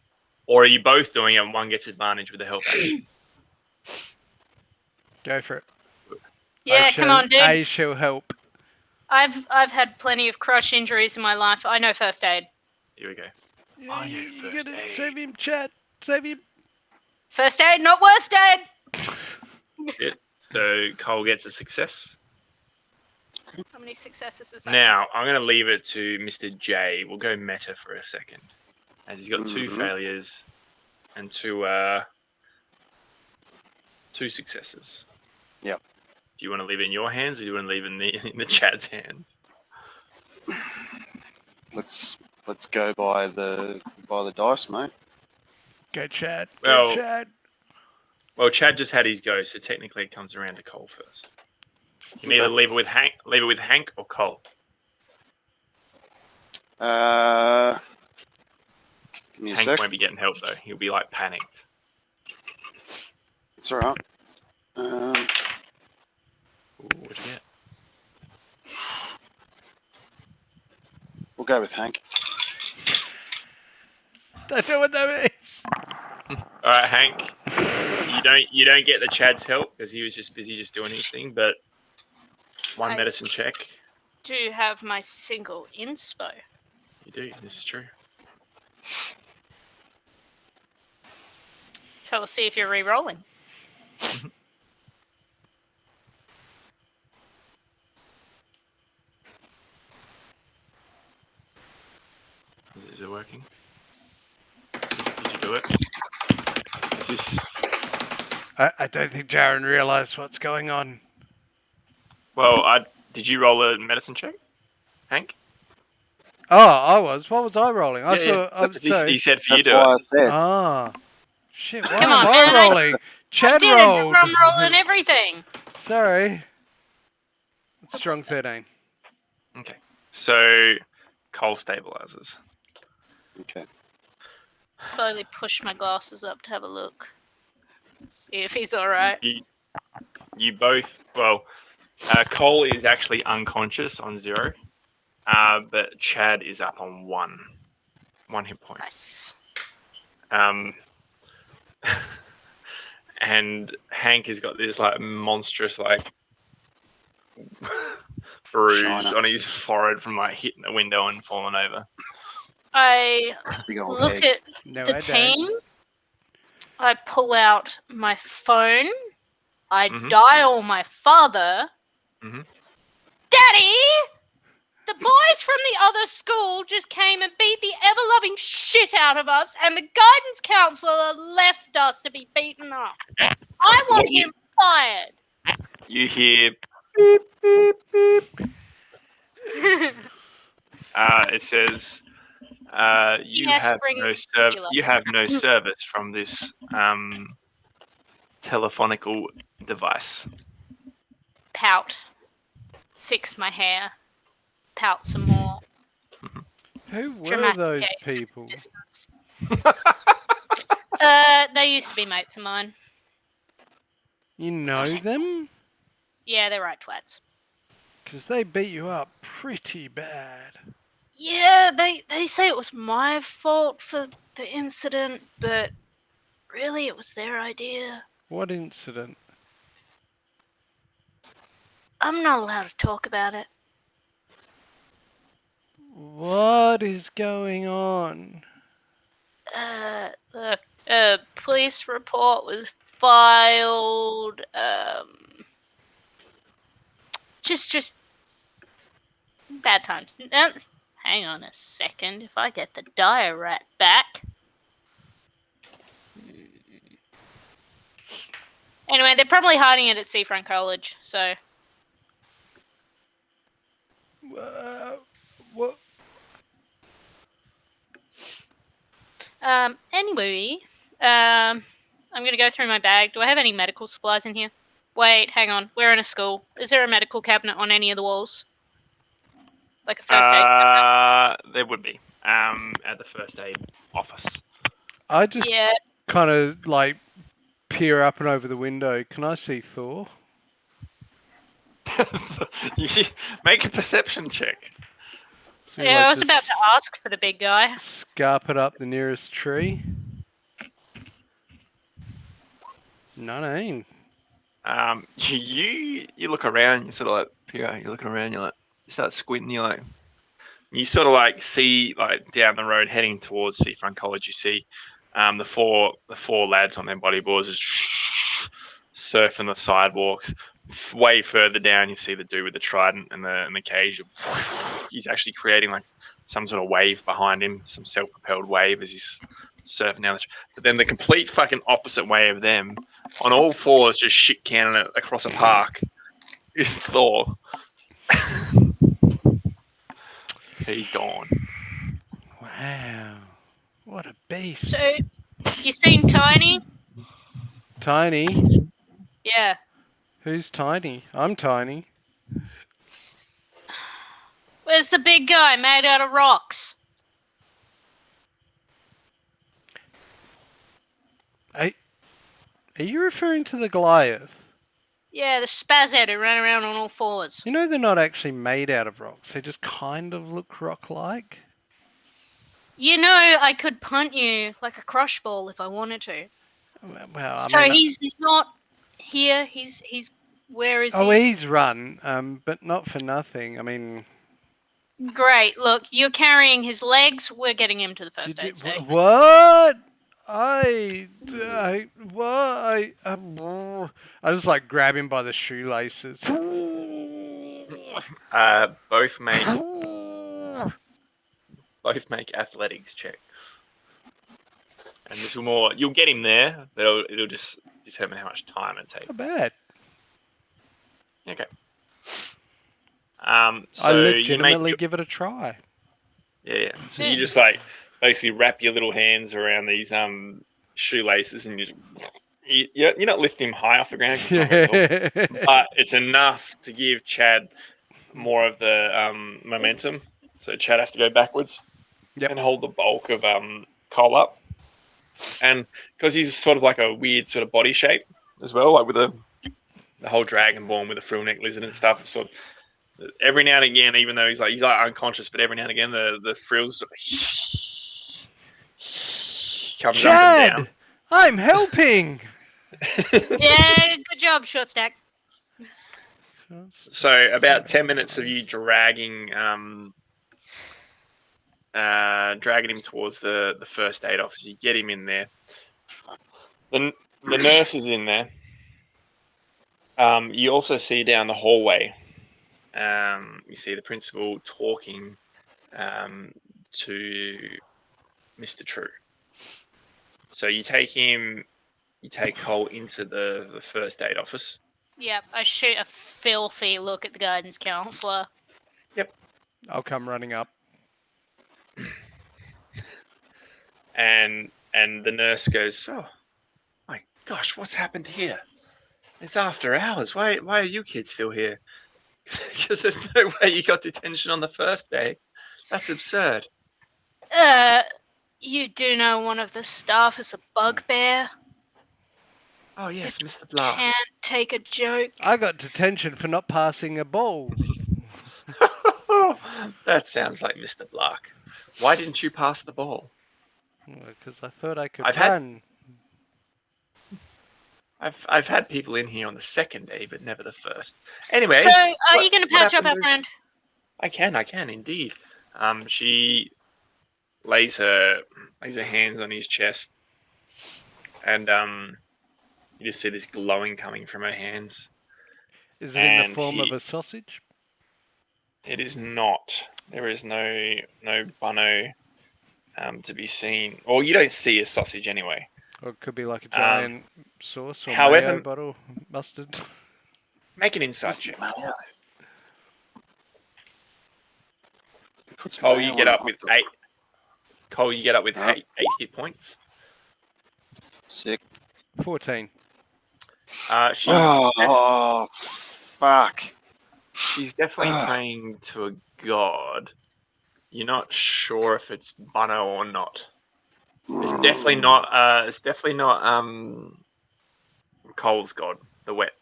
C: Or are you both doing it and one gets advantage with the help action?
B: Go for it.
A: Yeah, come on, dude.
B: I shall help.
A: I've had plenty of crush injuries in my life. I know first aid.
C: Here we go.
B: You gotta save him, Chad. Save him.
A: First aid, not worst aid.
C: Yeah. So Cole gets a success.
A: How many successes is that?
C: Now, I'm going to leave it to Mr. J. We'll go meta for a second. As he's got two failures and two successes.
D: Yep.
C: Do you want to leave it in your hands or do you want to leave it in the Chad's hands?
D: Let's go by the dice, mate.
B: Go, Chad.
C: Well-
B: Go, Chad.
C: Well, Chad just had his go, so technically it comes around to Cole first. You can either leave it with Hank or Cole.
D: Give me a
C: Hank
D: sec.
C: won't be getting help though. He'll be like panicked.
D: It's all right.
C: Ooh, what'd you get?
D: We'll go with Hank.
B: Don't know what that is.
C: All right, Hank. You don't get the Chad's help because he was just busy just doing his thing. But one medicine check.
A: Do you have my single inspo?
C: You do. This is true.
A: So we'll see if you're re-rolling.
C: Is it working? Did you do it? Is this?
B: I don't think Jaren realised what's going on.
C: Well, did you roll a medicine check, Hank?
B: Oh, I was. What was I rolling? I thought.
C: He said for you
D: That's
C: to
D: why
C: do it.
D: I said.
B: Ah. Shit, why
A: Come
B: am
A: on,
B: I
A: man,
B: rolling?
A: I
B: Chad
A: did a
B: rolled.
A: drum roll and everything.
B: Sorry. Strong 13.
C: Okay. So Cole stabilizes.
D: Okay.
A: Slowly push my glasses up to have a look. See if he's alright.
C: You both. Well, Cole is actually unconscious on 0, but Chad is up on 1 hit point.
A: Nice.
C: And Hank has got this like monstrous like bruise
D: China.
C: on his forehead from like hitting the window and falling over.
A: I
D: Big old
A: look
D: egg.
A: at
B: No,
A: the
B: I
A: team. I pull out my phone. I
C: Mhm.
A: dial my father.
C: Mhm.
A: Daddy! The boys from the other school just came and beat the ever-loving shit out of us, and the guidance counselor left us to be beaten up. I want him fired.
C: You hear beep beep beep. It says you
A: Yes,
C: have
A: bring
C: no
A: tequila.
C: you have no service from this telephonical device.
A: Pout. Fix my hair. Pout some more.
B: Who were
A: Dramatic
B: those
A: gaze into
B: people?
A: distance. They used to be mates of mine.
B: You know them?
A: Yeah, they're right twats.
B: Because they beat you up pretty bad.
A: Yeah, they say it was my fault for the incident, but really it was their idea.
B: What incident?
A: I'm not allowed to talk about it.
B: What is going on?
A: Look, a police report was filed. Just Bad times. Hang on a second. If I get the dire rat back. Anyway, they're probably hiding it at Seafront College, so.
B: What?
A: Anyway, I'm gonna go through my bag. Do I have any medical supplies in here? Wait, hang on. We're in a school. Is there a medical cabinet on any of the walls? Like a first aid cabinet?
C: There would be at the first aid office.
B: I just
A: Yeah.
B: kind of like peer up and over the window. Can I see Thor?
C: You make a perception check.
B: See,
A: Yeah,
B: like,
A: I was
B: just
A: about to ask for the big guy.
B: scarp it up the nearest tree. 19.
C: You look around. You sort of like peer out. You're looking around. You're like, you start squinting. You're like, you sort of like see like down the road heading towards Seafront College. You see the four lads on their bodyboards just surfing the sidewalks. Way further down, you see the dude with the trident and the cage. He's actually creating like some sort of wave behind him, some self-propelled wave as he's surfing down the street. But then the complete fucking opposite way of them, on all fours, just shit cannon it across a park, is Thor. He's gone.
B: Wow. What a beast.
A: So, you seen Tiny?
B: Tiny?
A: Yeah.
B: Who's Tiny? I'm Tiny.
A: Where's the big guy made out of rocks?
B: Are you referring to the Goliath?
A: Yeah, the spazhead who ran around on all fours.
B: You know they're not actually made out of rocks. They just kind of look rock-like.
A: You know, I could punt you like a crush ball if I wanted to.
B: Well, I
A: So
B: mean,
A: he's not here. He's where is
B: oh,
A: he?
B: he's run, but not for nothing. I mean,
A: Great. Look, you're carrying his legs. We're getting him to the first aid station.
B: what? I just like grab him by the shoelaces.
C: Both make athletics checks, and this will more. You'll get him there, but it'll just determine how much time it takes.
B: Not bad.
C: Okay. So
B: I legitimately
C: you
B: give it a try.
C: yeah. So you just like basically wrap your little hands around these shoelaces, and you're not lifting him high off the ground, 'cause it's not very tall, but it's enough to give Chad more of the momentum. So Chad has to go backwards and hold the bulk of Cole up, and because he's sort of like a weird sort of body shape as well, like with the whole dragonborn with a frill neck lizard and stuff. It's sort of every now and again, even though he's like unconscious, but every now and again the frills comes up and down.
B: Chad, I'm helping.
A: Yeah, good job, short stack.
C: So about 10 minutes of you dragging him towards the first aid office. You get him in there. The nurse is in there. You also see down the hallway. You see the principal talking to Mr. True. So you take Cole into the first aid office.
A: Yep, I shoot a filthy look at the guidance counselor.
C: Yep.
B: I'll come running up.
C: And the nurse goes, "Oh, my gosh, what's happened here? It's after hours. Why are you kids still here? Because there's no way you got detention on the first day. That's absurd."
A: You do know one of the staff is a bugbear?
C: "Oh yes, Mr. Blah."
A: Can't take a joke.
B: I got detention for not passing a ball.
C: That sounds like Mr. Block. Why didn't you pass the ball?
B: Because I thought I could
C: I've
B: run.
C: I've had people in here on the second day, but never the first. Anyway,
A: So, are you going to patch up our
C: happened is-
A: friend?
C: I can indeed. She lays her hands on his chest, and you just see this glowing coming from her hands.
B: Is it in the
C: and
B: form of a sausage?
C: It is not. There is no bunno to be seen. Or you don't see a sausage anyway.
B: Or it could be like a giant sauce or
C: however-
B: mayo bottle, mustard.
C: Make an insight
D: Must be
C: check.
D: mayo. Put some
C: Cole,
D: mayo
C: you get
D: on
C: up
D: a
C: with
D: hot dog.
C: 8. Cole, you get up with
D: Alright.
C: 8 hit points.
D: Sick.
B: 14.
C: She's
D: Oh, fuck.
C: she's definitely praying to a god. You're not sure if it's Bunno or not. It's definitely not. It's definitely not. Cole's god, the wet.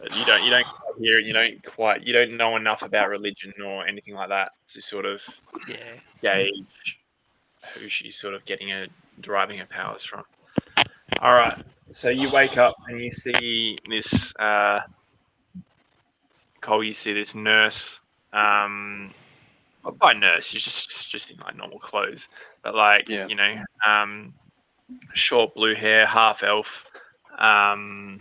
C: But you don't quite hear it. You don't know enough about religion or anything like that to sort of
B: Yeah.
C: gauge who she's sort of deriving her powers from. All right. So you wake up and you see this. Cole, you see this nurse. Well, by nurse, she's just in like normal clothes, but like
D: Yeah.
C: short blue hair, half elf, and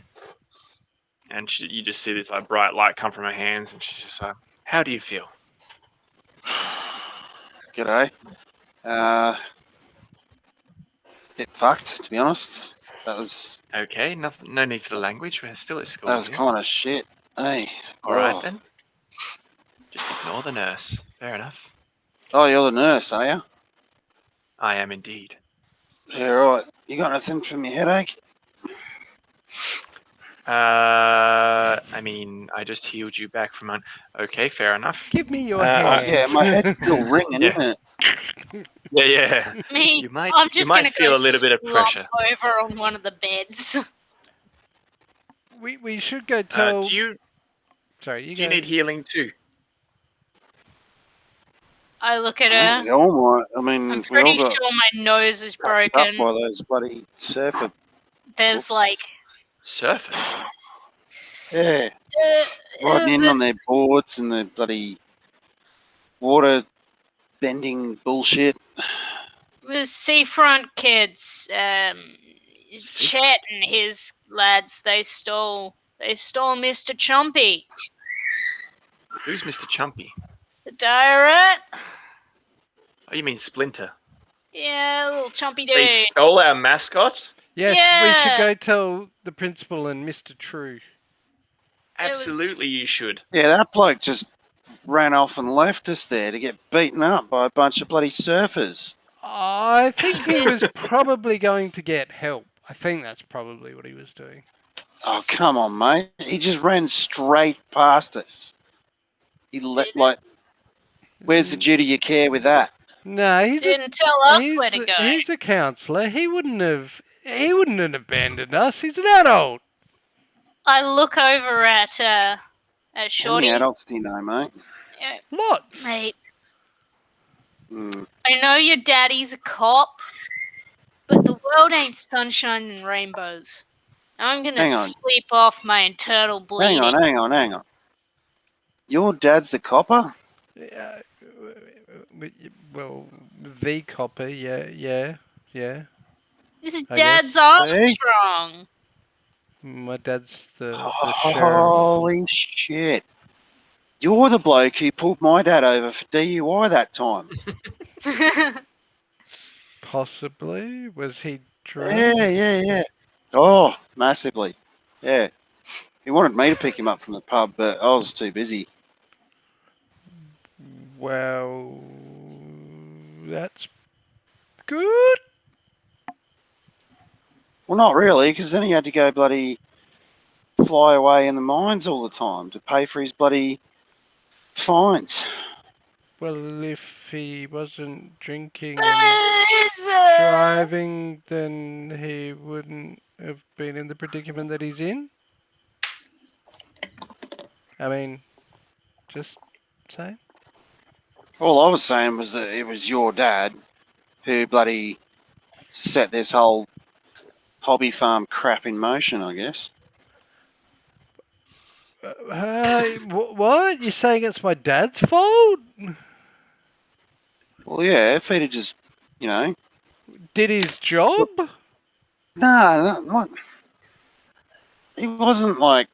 C: you just see this like bright light come from her hands, and she's just like, "How do you feel?"
D: G'day. Bit fucked, to be honest. That was
C: Okay, no need for the language. We're still at school. here.
D: kind of shit. Hey.
C: All right then. Just ignore the nurse. Fair enough.
D: Oh, you're the nurse, are you?
C: I am indeed.
D: Yeah, right. You got anything from your headache?
C: I mean, I just healed you back from Okay, fair enough.
B: Give me your hand.
D: Yeah, my head's still ringing,
C: Yeah.
D: isn't it?
C: Yeah.
A: Me,
C: You might.
A: I'm
C: You
A: just
C: might
A: gonna
C: feel
A: go
C: a little bit of
A: slump
C: pressure.
A: over on one of the beds.
B: We should go tell.
C: Do you
B: Sorry, you
C: do you
B: go.
C: need healing too?
A: I look at
D: We
A: her.
D: all might. I mean,
A: I'm
D: we all
A: pretty
D: got
A: sure my nose is
D: touched up
A: broken.
D: by those bloody surfer.
A: There's
D: Oops.
A: like
C: Surface.
D: Yeah,
A: uh,
D: riding in
A: there's-
D: on their boards and the bloody water bending bullshit.
A: the seafront kids, Chet and his lads, they stole Mr. Chumpy.
C: Who's Mr. Chumpy?
A: The diarrhea?
C: Oh, you mean Splinter?
A: Yeah, little Chumpy
C: They
A: dude.
C: stole our mascot?
B: Yes, we should
A: Yeah.
B: go tell the principal and Mr. True.
A: It was-
C: Absolutely, you should.
D: Yeah, that bloke just ran off and left us there to get beaten up by a bunch of bloody surfers.
B: I think he was probably going to get help. I think that's probably what he was doing.
D: Oh, come on, mate. He just ran straight past us. He like, where's the duty of care with that?
B: No, he's
A: Didn't tell us where to
B: he's,
A: go.
B: he's a counsellor. He wouldn't have abandoned us. He's an adult.
A: I look over at
D: How
A: Shorty.
D: many adults do you know, mate?
B: Lots.
A: Mate,
D: Hmm.
A: I know your daddy's a cop, but the world ain't sunshine and rainbows. I'm gonna
D: Hang on.
A: sleep off my internal bleeding.
D: Hang on. Your dad's the copper?
B: Well, the copper, yeah.
A: This is
B: I
A: Dad's
B: guess.
A: Armstrong.
B: My dad's the
D: Oh,
B: sheriff.
D: Holy shit. You're the bloke who pulled my dad over for DUI that time.
B: Possibly. Was he drunk?
D: Yeah. Oh, massively. Yeah. He wanted me to pick him up from the pub, but I was too busy.
B: Well, that's good.
D: Well, not really, because then he had to go bloody fly away in the mines all the time to pay for his bloody fines.
B: Well, if he wasn't drinking and
A: Boozer!
B: driving, then he wouldn't have been in the predicament that he's in. I mean, just saying.
D: All I was saying was that it was your dad who bloody set this whole hobby farm crap in motion, I guess.
B: What? You're saying it's my dad's fault?
D: Well, yeah, if he'd have just,
B: Did his job?
D: Nah, what? he wasn't like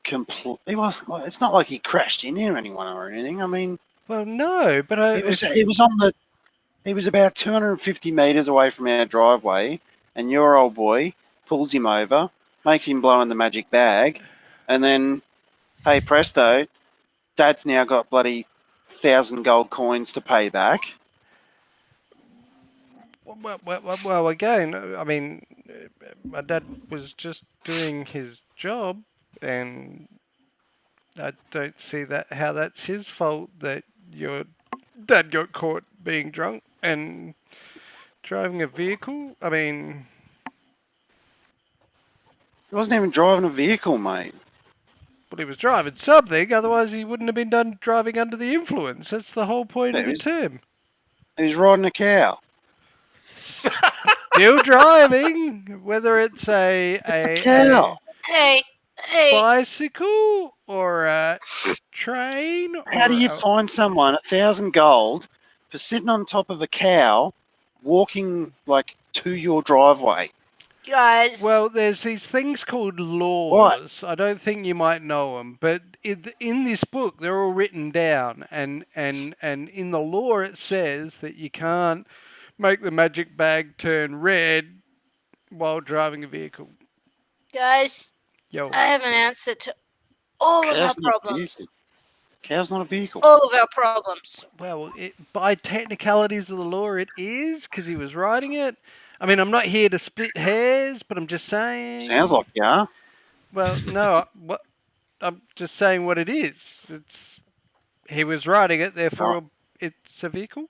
D: he wasn't. It's not like he crashed into anyone or anything. I mean,
B: Well, no, but
D: he was on the. He was about 250 meters away from our driveway, and your old boy pulls him over, makes him blow in the magic bag, and then, hey presto, Dad's now got bloody 1,000 gold coins to pay back.
B: well, again, I mean, my dad was just doing his job, and I don't see how that's his fault that your dad got caught being drunk and driving a vehicle. I mean,
D: He wasn't even driving a vehicle, mate.
B: but he was driving something, otherwise he wouldn't have been done driving under the influence. That's the whole point of the term.
D: He was riding a cow.
B: Still driving, whether it's a
D: cow.
A: Hey,
B: bicycle or a train.
D: How do you find someone 1,000 gold for sitting on top of a cow, walking like to your driveway?
A: guys.
B: Well, there's these things called laws. What? I don't think you might know them, but in this book, they're all written down, and in the law it says that you can't make the magic bag turn red while driving a vehicle.
A: Guys,
B: Yo.
A: I have an answer to all of our problems.
D: Cow's not a vehicle.
A: All of our problems.
B: Well, by technicalities of the law, it is, because he was riding it. I mean, I'm not here to split hairs, but I'm just saying.
D: Sounds like you are.
B: Well, no, I'm just saying what it is. He was riding it, therefore it's a vehicle.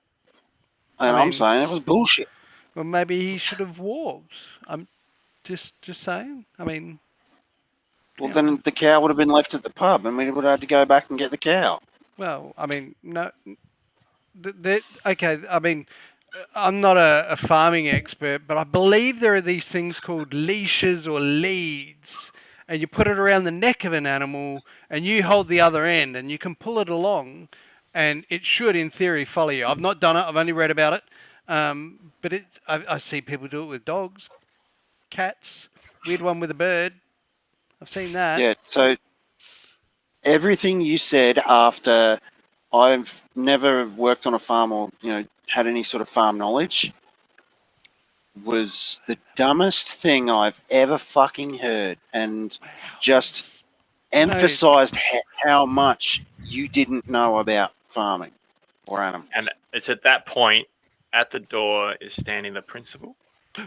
D: And I'm saying it was bullshit.
B: Well, maybe he should have walked. I'm just saying. I mean.
D: Well, then the cow would have been left at the pub, and we would have had to go back and get the cow.
B: Well, I mean, no. Okay, I mean, I'm not a farming expert, but I believe there are these things called leashes or leads, and you put it around the neck of an animal, and you hold the other end, and you can pull it along, and it should, in theory, follow you. I've not done it. I've only read about it, but I see people do it with dogs, cats, weird one with a bird. I've seen that.
D: Yeah, so everything you said after I've never worked on a farm or, had any sort of farm knowledge was the dumbest thing I've ever fucking heard, and just emphasized how much you didn't know about farming or animals.
C: And it's at that point, at the door is standing the principal.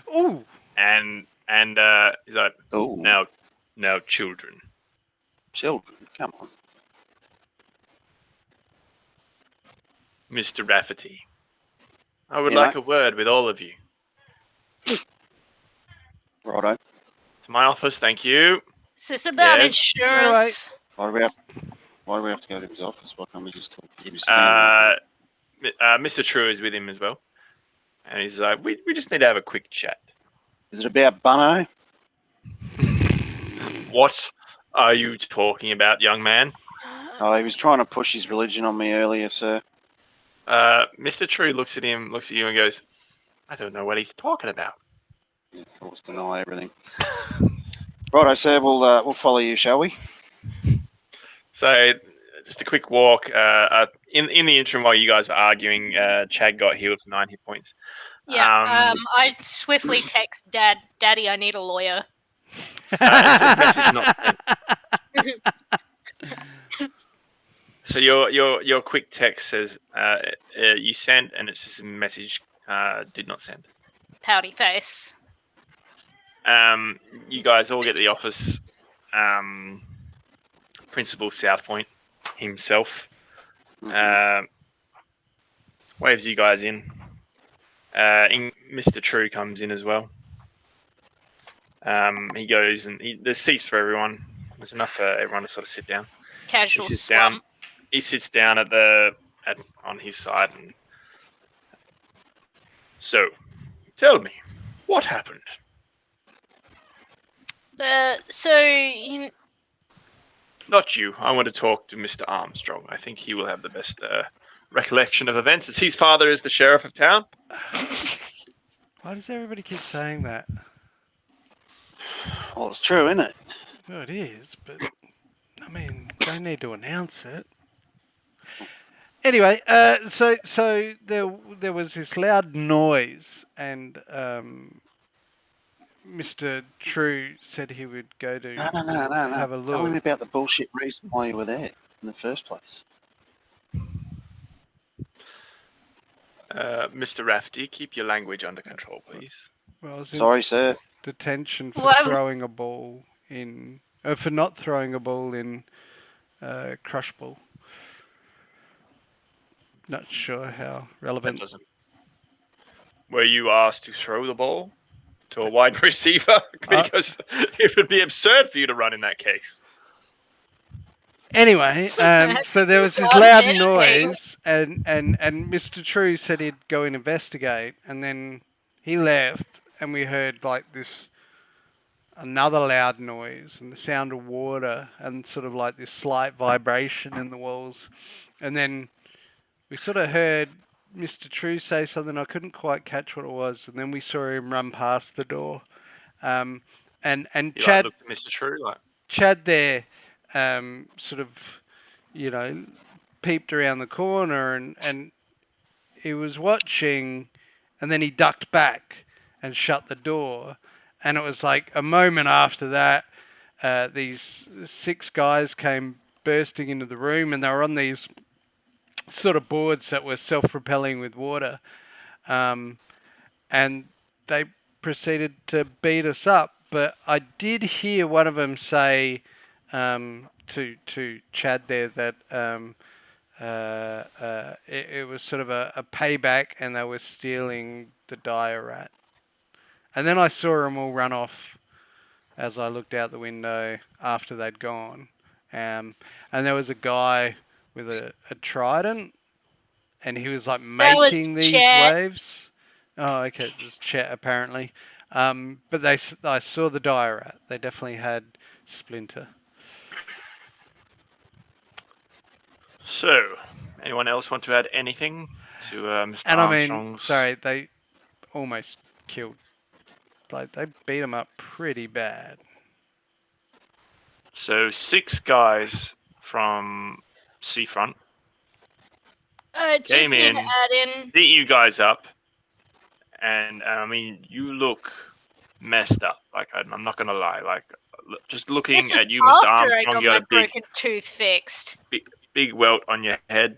B: Ooh.
C: And he's like,
D: ooh.
C: Now, children.
D: Children, come on.
C: Mr. Rafferty, I would like a word with all of you.
D: Righto.
C: To my office, thank you.
A: Is this about insurance?
D: Why do we have to go to his office? Why can't we just talk?
C: Mr. True is with him as well. And he's like, we just need to have a quick chat.
D: Is it about Bunno?
C: What are you talking about, young man?
D: Oh, he was trying to push his religion on me earlier, sir.
C: Mr. True looks at you and goes, I don't know what he's talking about.
D: Yeah, of course, deny everything. Righto, sir, we'll follow you, shall we?
C: So, just a quick walk. In the interim, while you guys were arguing, Chad got healed for 9 hit points.
A: Yeah, I swiftly text Dad, Daddy, I need a lawyer.
C: Message not sent. So your quick text says you sent, and it's just a message did not send.
A: Pouty face.
C: You guys all get to the office. Principal Southpoint himself waves you guys in. Mr. True comes in as well. He goes and there's seats for everyone. There's enough for everyone to sort of sit down.
A: Casual.
C: He sits down on his side. And so, tell me, what happened? Not you. I want to talk to Mr. Armstrong. I think he will have the best recollection of events, as his father is the sheriff of town.
B: Why does everybody keep saying that?
D: Well, it's true, isn't it?
B: Well, it is, but I mean, they need to announce it. Anyway, so there was this loud noise, and Mr. True said he would go to
D: No.
B: have a
D: Tell
B: look.
D: me about the bullshit reason why you were there in the first place.
C: Mr. Rafferty, keep your language under control, please.
B: Well, I was in
D: Sorry, sir.
B: detention for
A: Well,
B: throwing a ball in, for not throwing a ball in crush ball. Not sure how
C: That
B: relevant.
C: doesn't. Were you asked to throw the ball to a wide receiver? Because it would be absurd for you to run in that case.
B: Anyway, so there was this
A: Well,
B: loud
A: anyway.
B: noise, and Mr. True said he'd go and investigate, and then he left, and we heard like another loud noise, and the sound of water, and sort of like this slight vibration in the walls, and then we sort of heard Mr. True say something. I couldn't quite catch what it was, and then we saw him run past the door, and
C: You
B: Chad.
C: looked at Mr. True like.
B: Chad there sort of, peeped around the corner and he was watching, and then he ducked back and shut the door. And it was like a moment after that, these 6 guys came bursting into the room, and they were on these sort of boards that were self-propelling with water. And they proceeded to beat us up. But I did hear one of them say to Chad there that it was sort of a payback, and they were stealing the dire rat. And then I saw them all run off as I looked out the window after they'd gone. And there was a guy with a trident, and he was like
A: That was
B: making these
A: Chet.
B: waves. Oh, okay, it was Chet apparently. But I saw the dire rat. They definitely had Splinter.
C: So, anyone else want to add anything to Mr.
B: And I mean,
C: Armstrong's?
B: sorry, they almost killed. Like, they beat him up pretty bad.
C: So 6 guys from Seafront
A: Just
C: came
A: need
C: in,
A: to add in.
C: beat you guys up, and I mean, you look messed up. Like, I'm not gonna lie. Like, just looking
A: This is
C: at you, Mr.
A: after I
C: Armstrong,
A: got
C: you
A: my
C: got a big,
A: broken tooth fixed.
C: big welt on your head.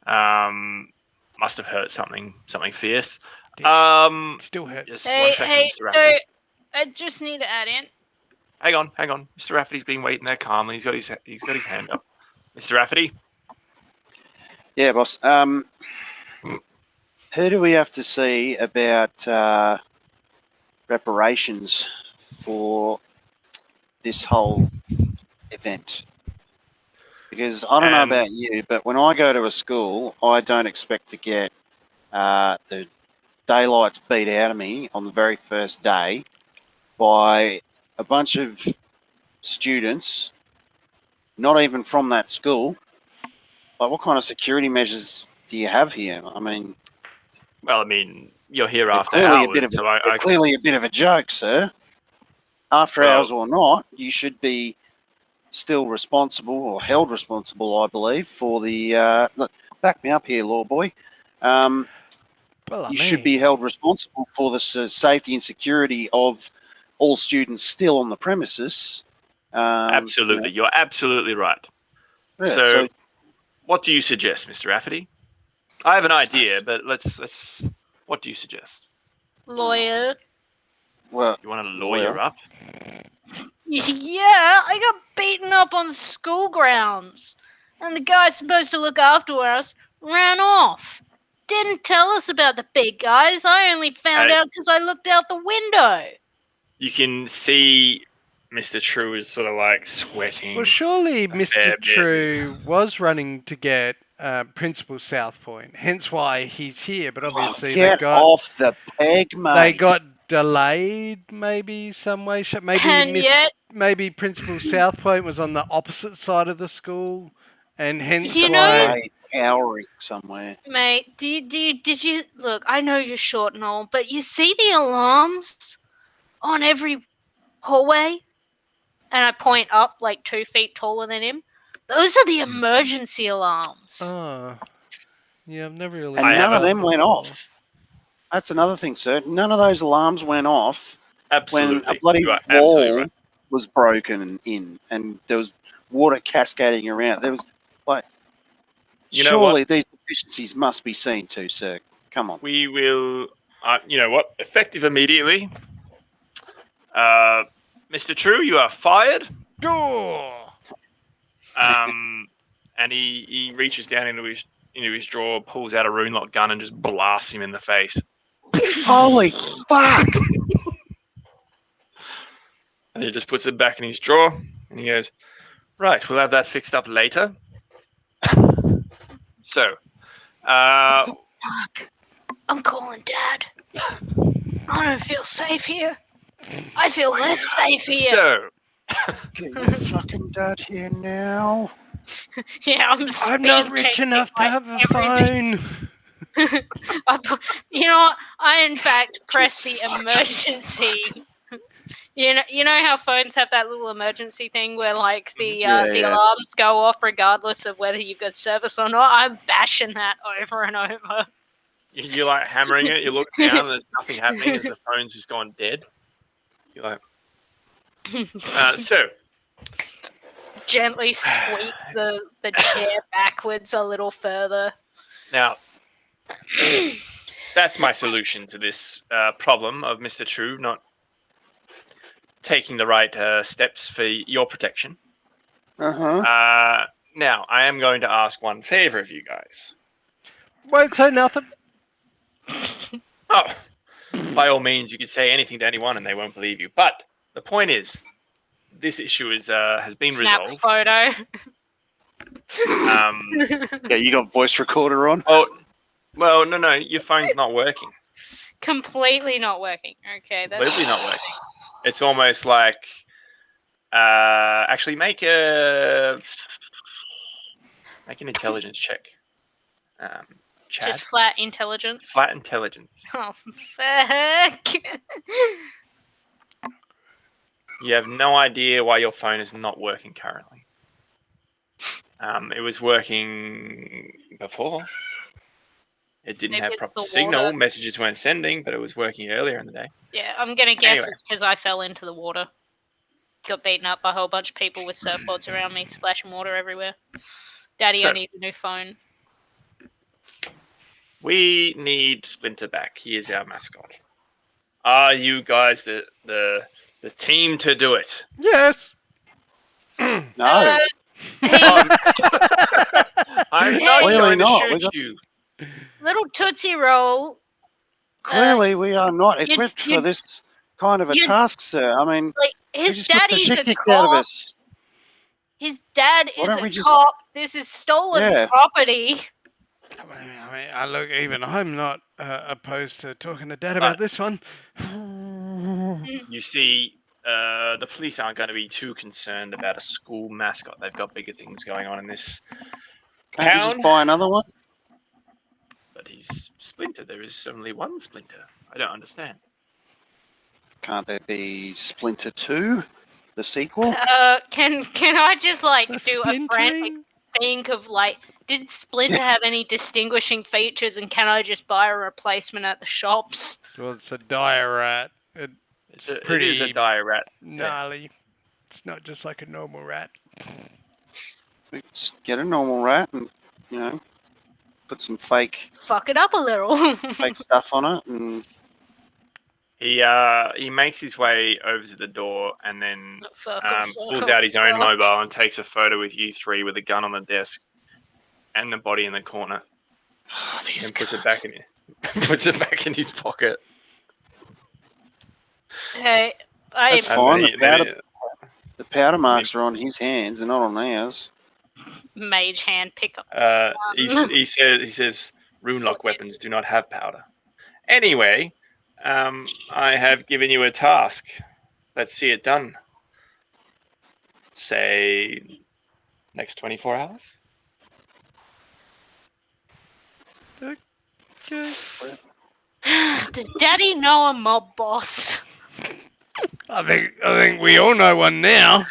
C: Must have hurt something fierce.
B: Still hurts.
C: Yes,
A: Hey,
C: one second,
A: hey,
C: Mr.
A: so
C: Rafferty.
A: I just need to add in.
C: Hang on. Mr. Rafferty's been waiting there calmly. He's got his hand up. Mr. Rafferty.
D: Yeah, boss. Who do we have to see about reparations for this whole event? Because I don't know about you, but when I go to a school, I don't expect to get the daylights beat out of me on the very first day by a bunch of students, not even from that school. Like, what kind of security measures do you have here? I mean,
C: Well, I mean, you're here
D: they're
C: after
D: clearly
C: hours,
D: a bit of
C: so
D: they're clearly a bit of a joke, sir. After
C: Well-
D: hours or not, you should be still responsible or held responsible, I believe, for the. Look, back me up here, law boy.
B: Well, I
D: You should be
B: mean,
D: held responsible for the safety and security of all students still on the premises.
C: absolutely. You're absolutely right.
D: Yeah,
C: So, what do you suggest, Mr. Rafferty? I have an idea, but let's. What do you suggest?
A: Lawyer.
D: well,
C: You want to lawyer
D: Well-
C: up?
A: Yeah, I got beaten up on school grounds. And the guy supposed to look after us ran off. Didn't tell us about the big guys. I only found
C: Hey.
A: out because I looked out the window.
C: You can see Mr. True is sort of like sweating.
B: well, surely
C: fair
B: Mr.
C: bit.
B: True was running to get Principal Southpoint, hence why he's here. But obviously,
D: get off the peg, mate.
B: they got delayed, maybe some way. Maybe
A: And yet-
B: maybe Principal Southpoint was on the opposite side of the school, and hence
A: You know-
B: why.
D: Delayed cowering somewhere.
A: Mate, did you look? I know you're short and all, but you see the alarms on every hallway? and I point up like 2 feet taller than him. Those are the emergency alarms.
B: Oh. Yeah, I've never really.
D: And
C: I
D: none of
C: haven't-
D: them went off. That's another thing, sir. None of those alarms went off
C: Absolutely.
D: when a bloody
C: You are absolutely
D: wall
C: right.
D: was broken in and there was water cascading around. There was like,
C: You know what?
D: surely these deficiencies must be seen too, sir. Come on.
C: We will, you know what? Effective immediately. Mr. True, you are fired.
B: Oh!
C: And he reaches down into his drawer, pulls out a rune-lock gun, and just blasts him in the face.
D: Holy fuck!
C: And he just puts it back in his drawer, and he goes, "Right, we'll have that fixed up later." So,
A: I'm calling Dad. I don't feel safe here. I feel less safe here.
C: so
D: Get your fucking dad here now.
A: Yeah,
B: I'm not rich
A: checking
B: enough to
A: like
B: have a
A: everything.
B: phone.
A: You know what? I in fact press the
D: Just-
A: emergency. You know how phones have that little emergency thing where like the
D: Yeah.
A: alarms go off regardless of whether you've got service or not. I'm bashing that over and over.
C: you're like hammering it. You look down, and there's nothing happening as the phone's just gone dead. You're like, so.
A: Gently squeak the chair backwards a little further.
C: Now, that's my solution to this problem of Mr. True not taking the right steps for your protection.
D: Uh-huh.
C: Now, I am going to ask one favor of you guys.
B: Won't say nothing.
C: Oh, by all means, you can say anything to anyone and they won't believe you. But the point is, this issue has been
A: Snap
C: resolved.
A: photo.
D: Yeah, you got voice recorder on?
C: Oh, well, no, your phone's not working.
A: Completely not working. Okay, that's
C: Completely not working. It's almost like actually make an intelligence check. Chad,
A: just flat intelligence.
C: flat intelligence.
A: Oh fuck!
C: You have no idea why your phone is not working currently. It was working before. It didn't
A: Maybe
C: have
A: it's
C: proper
A: the
C: signal.
A: water.
C: Messages weren't sending, but it was working earlier in the day.
A: Yeah, I'm gonna guess
C: Anyway.
A: it's because I fell into the water. Got beaten up by a whole bunch of people with surfboards around me, splashing water everywhere. Daddy,
C: So-
A: I need a new phone.
C: We need Splinter back. He is our mascot. Are you guys the team to do it?
B: Yes.
D: No.
C: I'm not
D: Clearly
C: going
D: not.
C: to
D: We
C: shoot
D: got-
C: you.
A: Little Tootsie Roll.
D: Clearly, we are not
A: you-
D: equipped
A: you-
D: for this kind of a
A: you-
D: task, sir. I mean,
A: Like
D: we
A: his
D: just got the
A: daddy's
D: shit
A: a
D: kicked out of
A: cop.
D: us.
A: His dad
D: Why
A: is
D: don't
A: a
D: we just-
A: cop. This is stolen
D: Yeah.
A: property.
B: I look, even I'm not opposed to talking to Dad about this one.
C: You see, the police aren't going to be too concerned about a school mascot. They've got bigger things going on in this
D: Can't you
C: town.
D: just buy another one?
C: But he's Splinter. There is only one Splinter. I don't understand.
D: Can't there be Splinter 2, the sequel?
A: Can I just like
B: The
A: do a frantic
B: splintering?
A: think of like, did Splinter have any distinguishing features, and can I just buy a replacement at the shops?
B: Well, it's a dire rat.
C: It is
B: pretty
C: a dire rat.
B: gnarly. It's not just like a normal rat.
D: We just get a normal rat and, you know, put some fake
A: Fuck it up a little.
D: fake stuff on it, and
C: He makes his way over to the door and then pulls out his own mobile and takes a photo with you three with a gun on the desk and the body in the corner and puts it back in his pocket.
A: Hey,
D: That's
C: And
D: fine.
C: then
D: The powder marks are on his hands; they're not on ours.
A: mage hand pick up.
C: he says rune-lock weapons do not have powder. Anyway, I have given you a task. Let's see it done. Say next 24 hours.
B: Okay.
A: Does Daddy know a mob boss?
B: I think we all know one now.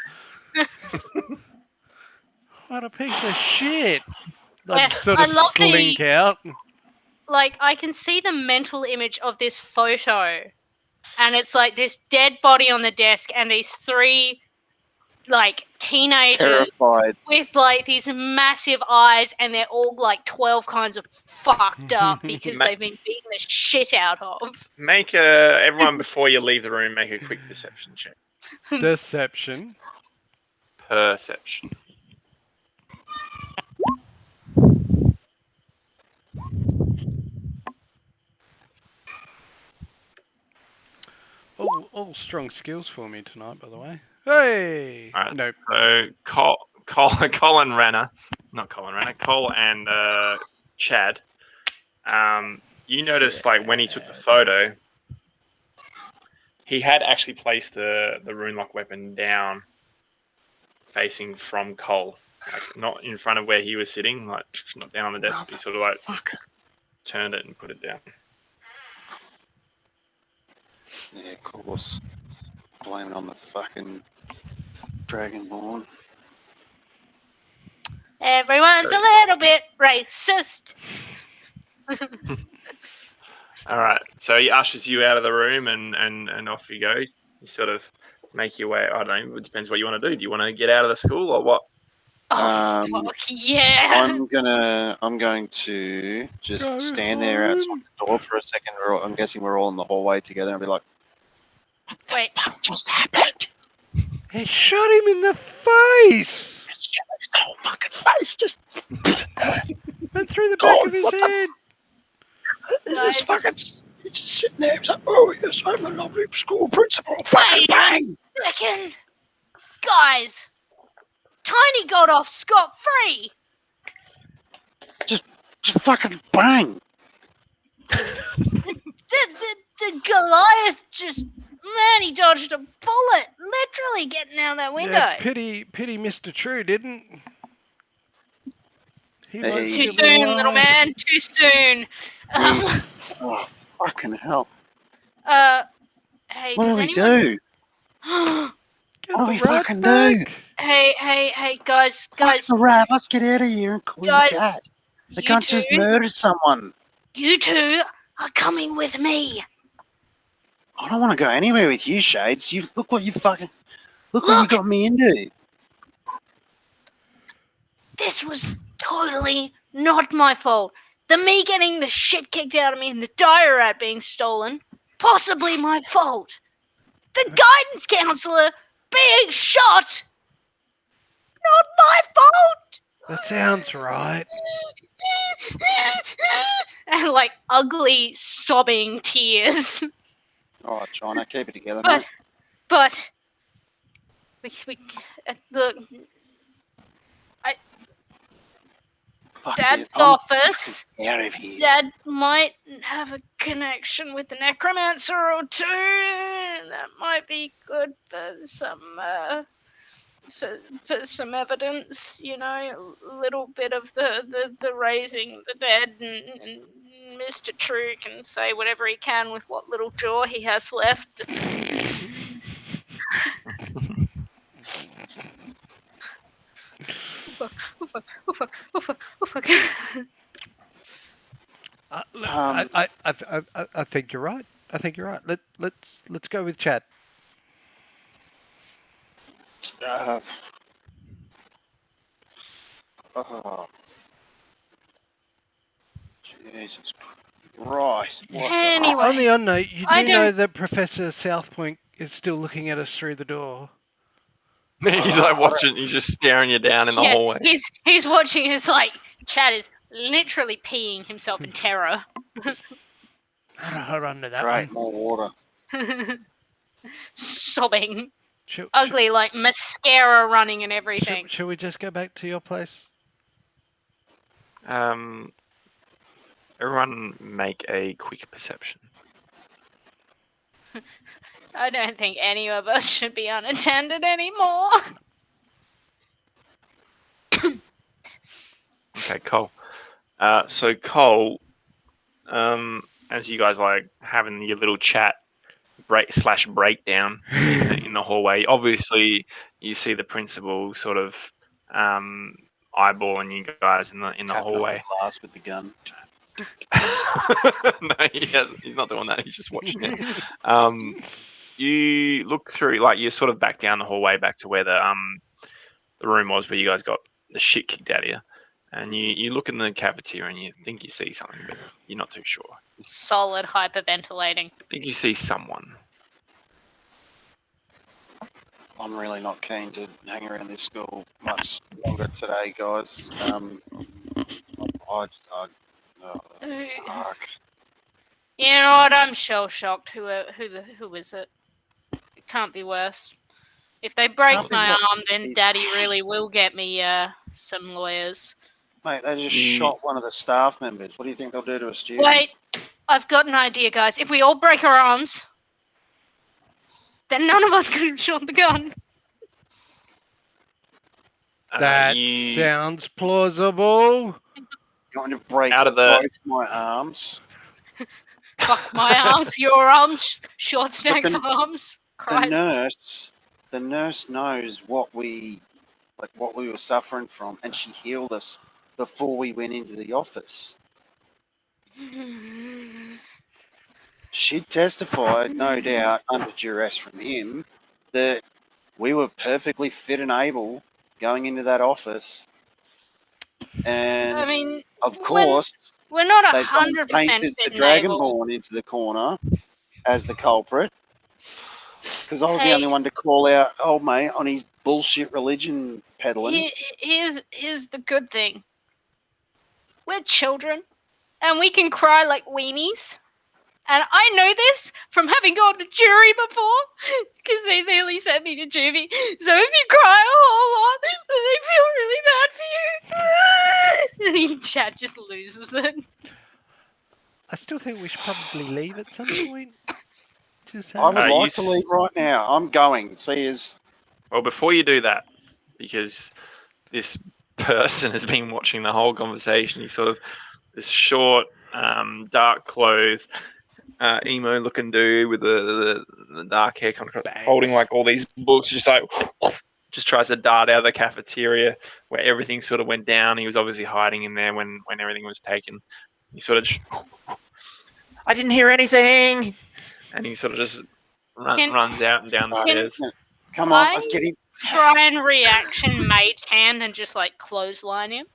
B: What a piece of shit. I
A: Yeah,
B: just sort
A: I
B: of
A: love
B: slink out.
A: Like, I can see the mental image of this photo, and it's like this dead body on the desk, and these 3 like teenagers
D: Terrified.
A: with like these massive eyes, and they're all like 12 kinds of fucked up because they've been beaten the shit out of.
C: Make everyone before you leave the room make a quick perception check.
B: Deception.
C: Perception.
B: All strong skills for me tonight, by the way. Hey!
C: All right.
B: Nope.
C: So Cole and Rana, not Cole and Rana, Cole and Chad. You noticed like when he took the photo, he had actually placed the rune-lock weapon down, facing from Cole, like not in front of where he was sitting, like not down on the desk. But he sort of like turned it and put it down.
D: Yeah, of course. Blame it on the fucking Dragonborn.
A: Everyone's a little bit racist.
C: All right, so he ushers you out of the room and off you go. You sort of make your way. I don't know. It depends what you want to do. Do you want to get out of the school or what?
A: Oh, fuck yeah.
D: I'm going to just stand there outside the door for a second. I'm guessing we're all in the hallway together and be like,
A: Wait.
D: "What just happened?"
B: He shot him in the face!
D: His whole fucking face just
B: Went through the back of his head!
D: He's fucking he's just sitting there. He's like, "Oh yes, I'm a lovely school principal." Fucking bang!
A: Second. Guys, Tiny got off scot-free.
D: Just fucking bang!
A: The Goliath just... Man, he dodged a bullet. Literally getting out that window.
B: Yeah, pity Mr. True didn't. He
D: Hey.
A: Too soon, little man. Too soon.
D: Jesus. Oh, fucking hell.
A: Hey,
D: What do
A: does
D: we
A: anyone...
D: do?
B: Get
D: What do
B: the
D: we
B: rat
D: fucking
B: back.
D: do?
A: Hey, guys.
D: Fuck the rat. Let's get out of here and call
A: Guys,
D: your dad. They
A: you
D: can't
A: two,
D: just murder someone.
A: You two are coming with me.
D: I don't want to go anywhere with you, Shades. You look what you fucking what you got me into.
A: This was totally not my fault. The me getting the shit kicked out of me and the dire rat being stolen, possibly my fault. The guidance counselor being shot, not my fault.
B: That sounds right.
A: And like ugly sobbing tears.
D: All right, China, keep it together, mate.
A: But look,
D: Fuck
A: Dad's
D: this. I'm
A: office.
D: fucking out of here.
A: Dad might have a connection with the necromancer or two. That might be good for some evidence, you know, a little bit of the raising the dead, and Mr. True can say whatever he can with what little jaw he has left.
B: I think you're right. I think you're right. Let's go with Chad.
D: Oh. Jesus Christ. What
A: Anyway,
B: On the on note, you
A: I
B: do know
A: don't-
B: that Professor Southpoint is still looking at us through the door.
C: He's like watching. He's just staring you down in the hallway.
A: he's watching. His like Chad is literally peeing himself in terror.
B: I'll run to that
D: Great,
B: one.
D: more water.
A: Sobbing,
B: Shall-
A: ugly, like mascara running and everything.
B: Shall we just go back to your place?
C: Everyone make a quick perception.
A: I don't think any of us should be unattended anymore.
C: Okay, Cole. So Cole, as you guys like having your little chat breakdown in the hallway, obviously you see the principal sort of eyeballing you guys in the
D: Tapping on
C: hallway.
D: the glass with the gun.
C: No, he's not doing that. He's just watching it. You look through, like you're sort of back down the hallway, back to where the room was where you guys got the shit kicked out of you. And you look in the cafeteria and you think you see something, but you're not too sure.
A: Solid hyperventilating.
C: I think you see someone.
D: I'm really not keen to hang around this school much longer today, guys. Fuck.
A: You know what? I'm shell shocked. Who is it? It can't be worse. If they break
D: Can't be
A: my
D: worse.
A: arm, then Daddy really will get me some lawyers.
D: Mate, they just shot one of the staff members. What do you think they'll do to a student?
A: Wait, I've got an idea, guys. If we all break our arms, then none of us could have shot the gun.
B: That sounds plausible.
D: You want to break
C: Out of
D: both my arms?
A: Fuck my arms, your arms, Short Snack's arms. Christ.
D: The nurse knows what we were suffering from, and she healed us before we went into the office. She testified, no doubt, under duress from him, that we were perfectly fit and able going into that office. And
A: I mean,
D: of course,
A: we're not
D: they
A: 100%
D: painted the
A: fit and able.
D: Dragonborn into the corner as the culprit. Because I was the only one to call out old mate on his bullshit religion peddling.
A: Here's the good thing. We're children, and we can cry like weenies. And I know this from having gone to jury before, because they nearly sent me to juvie. So if you cry a whole lot, then they feel really bad for you. And Chad just loses it.
B: I still think we should probably leave at some point.
D: I would like to leave right now. I'm going. See you.
C: Well, before you do that, because this person has been watching the whole conversation, he's sort of this short, dark clothes, emo-looking dude with the dark hair, kind of holding like all these books, just tries to dart out of the cafeteria where everything sort of went down. He was obviously hiding in there when everything was taken. He sort of I didn't hear anything, and he sort of just runs out and down the stairs.
D: Come on, let's get him.
A: Try and reaction mage hand and just like clothesline him.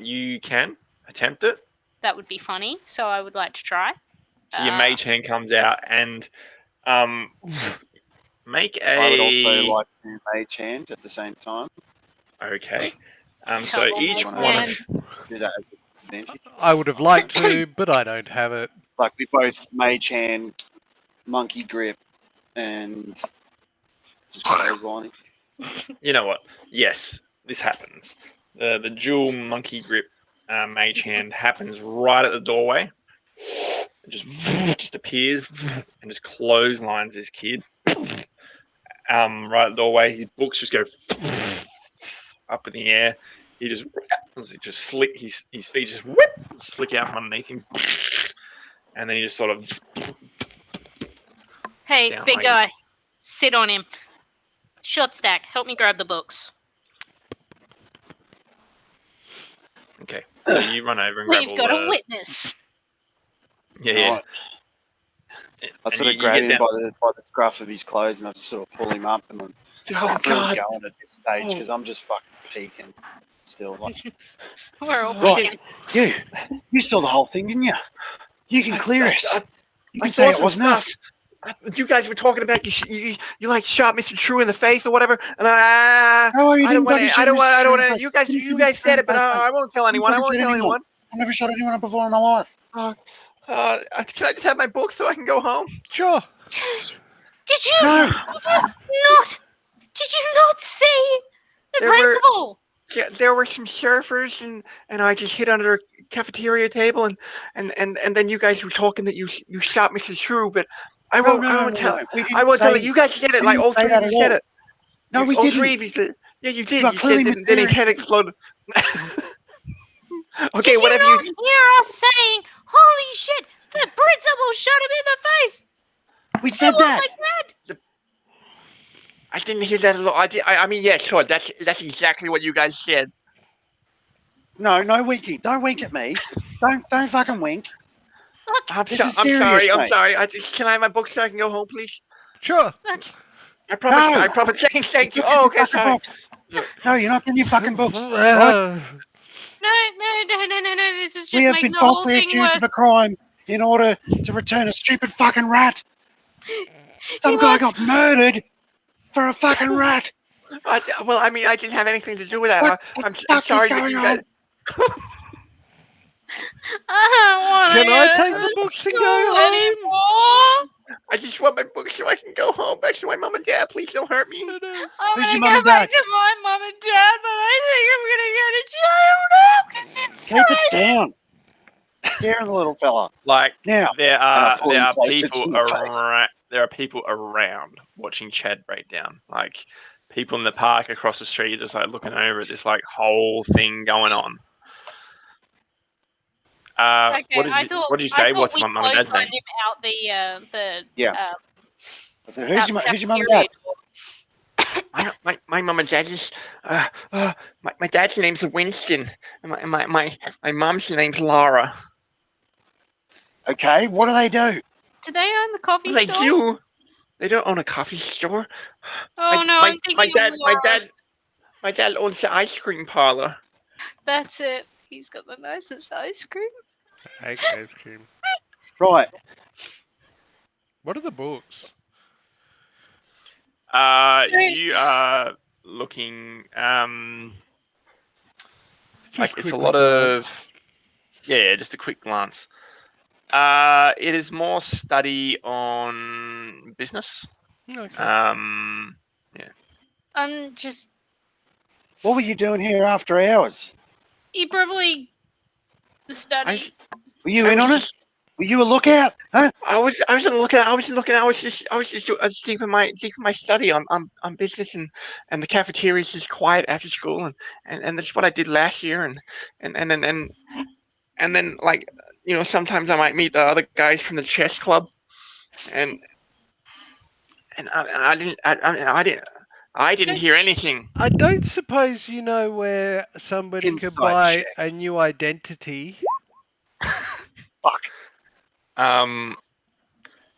C: You can attempt it.
A: That would be funny, so I would like to try.
C: So your mage hand comes out and make a...
D: I would also like to mage hand at the same time.
C: Okay. So each one of...
D: Do that as an advantage.
B: I would have liked to, but I don't have it.
D: Like we both mage hand, monkey grip, and just clotheslining.
C: You know what? Yes, this happens. The dual monkey grip mage hand happens right at the doorway. It just appears and just clotheslines this kid. Right at the doorway, his books just go up in the air. He just slick his feet just slick out from underneath him, and then he just sort of.
A: Hey, big guy, sit on him. Short stack, help me grab the books.
C: Okay, so you run over and grab
A: We've got a witness.
C: Yeah.
D: I sort of grab him by the scruff of his clothes, and I just sort of pull him up, and I'm going at this stage because I'm just fucking peeking still. Like,
A: we're all
D: right, you saw the whole thing, didn't you? You can clear us. You can say it wasn't us.
C: You guys were talking about you like shot Mr. True in the face or whatever, and I don't want to. You guys said it, but I won't tell anyone. I won't tell anyone.
D: I've never shot anyone before in my life.
C: Can I just have my book so I can go home?
B: Sure.
A: Did you not see the principal?
C: There were some surfers, and I just hid under a cafeteria table, and then you guys were talking that you shot Mrs. True, but I won't tell. I won't tell it. You guys said it. Like all three of you said it.
D: No, we
C: all
D: didn't.
C: All three of you said. Yeah, you did. You said that, then his head exploded. Okay,
A: did
C: whatever
A: you not hear us saying, "Holy shit! The principal shot him in the face."
D: We said that.
C: I didn't hear that at all. I mean, yeah, sure. That's exactly what you guys said.
D: No winking. Don't wink at me. Don't fucking wink. This is
C: I'm
D: serious,
C: sorry. I'm
D: mate.
C: sorry. Can I have my book so I can go home, please?
B: Sure.
C: I promise.
D: No.
C: I promise. Thank you.
D: Look at
C: Oh,
D: your
C: okay,
D: fucking
C: sorry.
D: books. No, you're not getting your fucking books. Right?
A: No. This is
D: We
A: just
D: have
A: making
D: been
A: the whole
D: falsely
A: thing
D: accused
A: worse.
D: of a crime in order to return a stupid fucking rat. Some
A: He
D: guy
A: wants-
D: got murdered for a fucking rat.
C: Well, I mean, I didn't have anything to do with that.
D: What the
C: I'm
D: fuck is
C: sorry that
D: going
C: you
D: on?
C: guys.
A: I don't want to
B: Can I
A: go
B: take
A: to
B: the books and
A: school
B: go home?
A: anymore.
C: I just want my book so I can go home back to my mom and dad. Please don't hurt me.
B: No, no.
A: I'm
D: Who's your
A: gonna
D: mum
A: go
D: and
A: back
D: dad?
A: to my mum and dad, but I think I'm gonna go to jail now because it's
D: Keep it
A: free.
D: down. Scaring the little fella.
C: Like
D: Now,
C: there
D: I'll
C: are
D: pull in place, it's
C: people
D: in your face.
C: around. There are people around watching Chad break down. Like people in the park across the street, just like looking over at this like whole thing going on.
A: Okay, I thought
C: What did you say? What's
A: we
C: my mum and dad's name?
A: clotheslined him out the
D: Yeah. So
A: out
D: who's your mum and dad?
A: cafeteria door.
C: My mum and dad is my dad's name's Winston, and my mom's name's Laura.
D: Okay, what do they do?
A: Do they own the coffee
C: They
A: store?
C: do. They don't own a coffee store.
A: Oh no, I'm thinking of Laura's.
C: My dad owns the ice cream parlor.
A: That's it. He's got the nicest ice cream.
B: I hate ice cream.
D: Right.
B: What are the books?
C: You are looking like
B: Just
C: it's a
B: quick
C: lot
B: glance.
C: of just a quick glance. It is more study on business.
B: Okay.
A: I'm just.
D: What were you doing here after hours?
A: He probably studied.
D: Were you in on it? Were you a lookout? Huh?
C: I wasn't looking. I was just deep in my study on business and the cafeteria's just quiet after school and that's what I did last year and then like sometimes I might meet the other guys from the chess club and I didn't hear anything.
B: I don't suppose you know where somebody could
D: Inside
B: buy
D: check.
B: a new identity.
D: Fuck.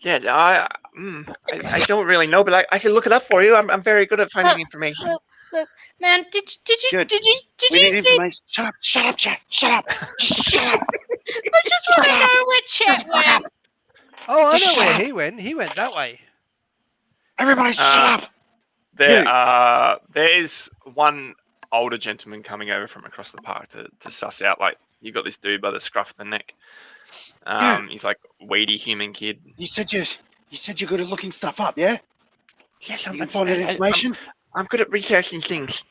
C: Yeah, I don't really know, but I can look it up for you. I'm very good at finding information.
A: Look, man, did you
D: Good.
A: did
D: We
A: you
D: need
A: see?
D: information. Shut up, Chat. Shut up. Shut up.
A: I just want to know where Chet went.
B: Oh, I
D: Just
B: know
D: shut
B: where
D: up.
B: he went. He went that way.
D: Everybody shut up.
C: There's one older gentleman coming over from across the park to suss out. Like you got this dude by the scruff of the neck. He's like weedy human kid.
D: You said you're good at looking stuff up, yeah?
C: Yes,
D: You can find that information?
C: I'm good at researching things.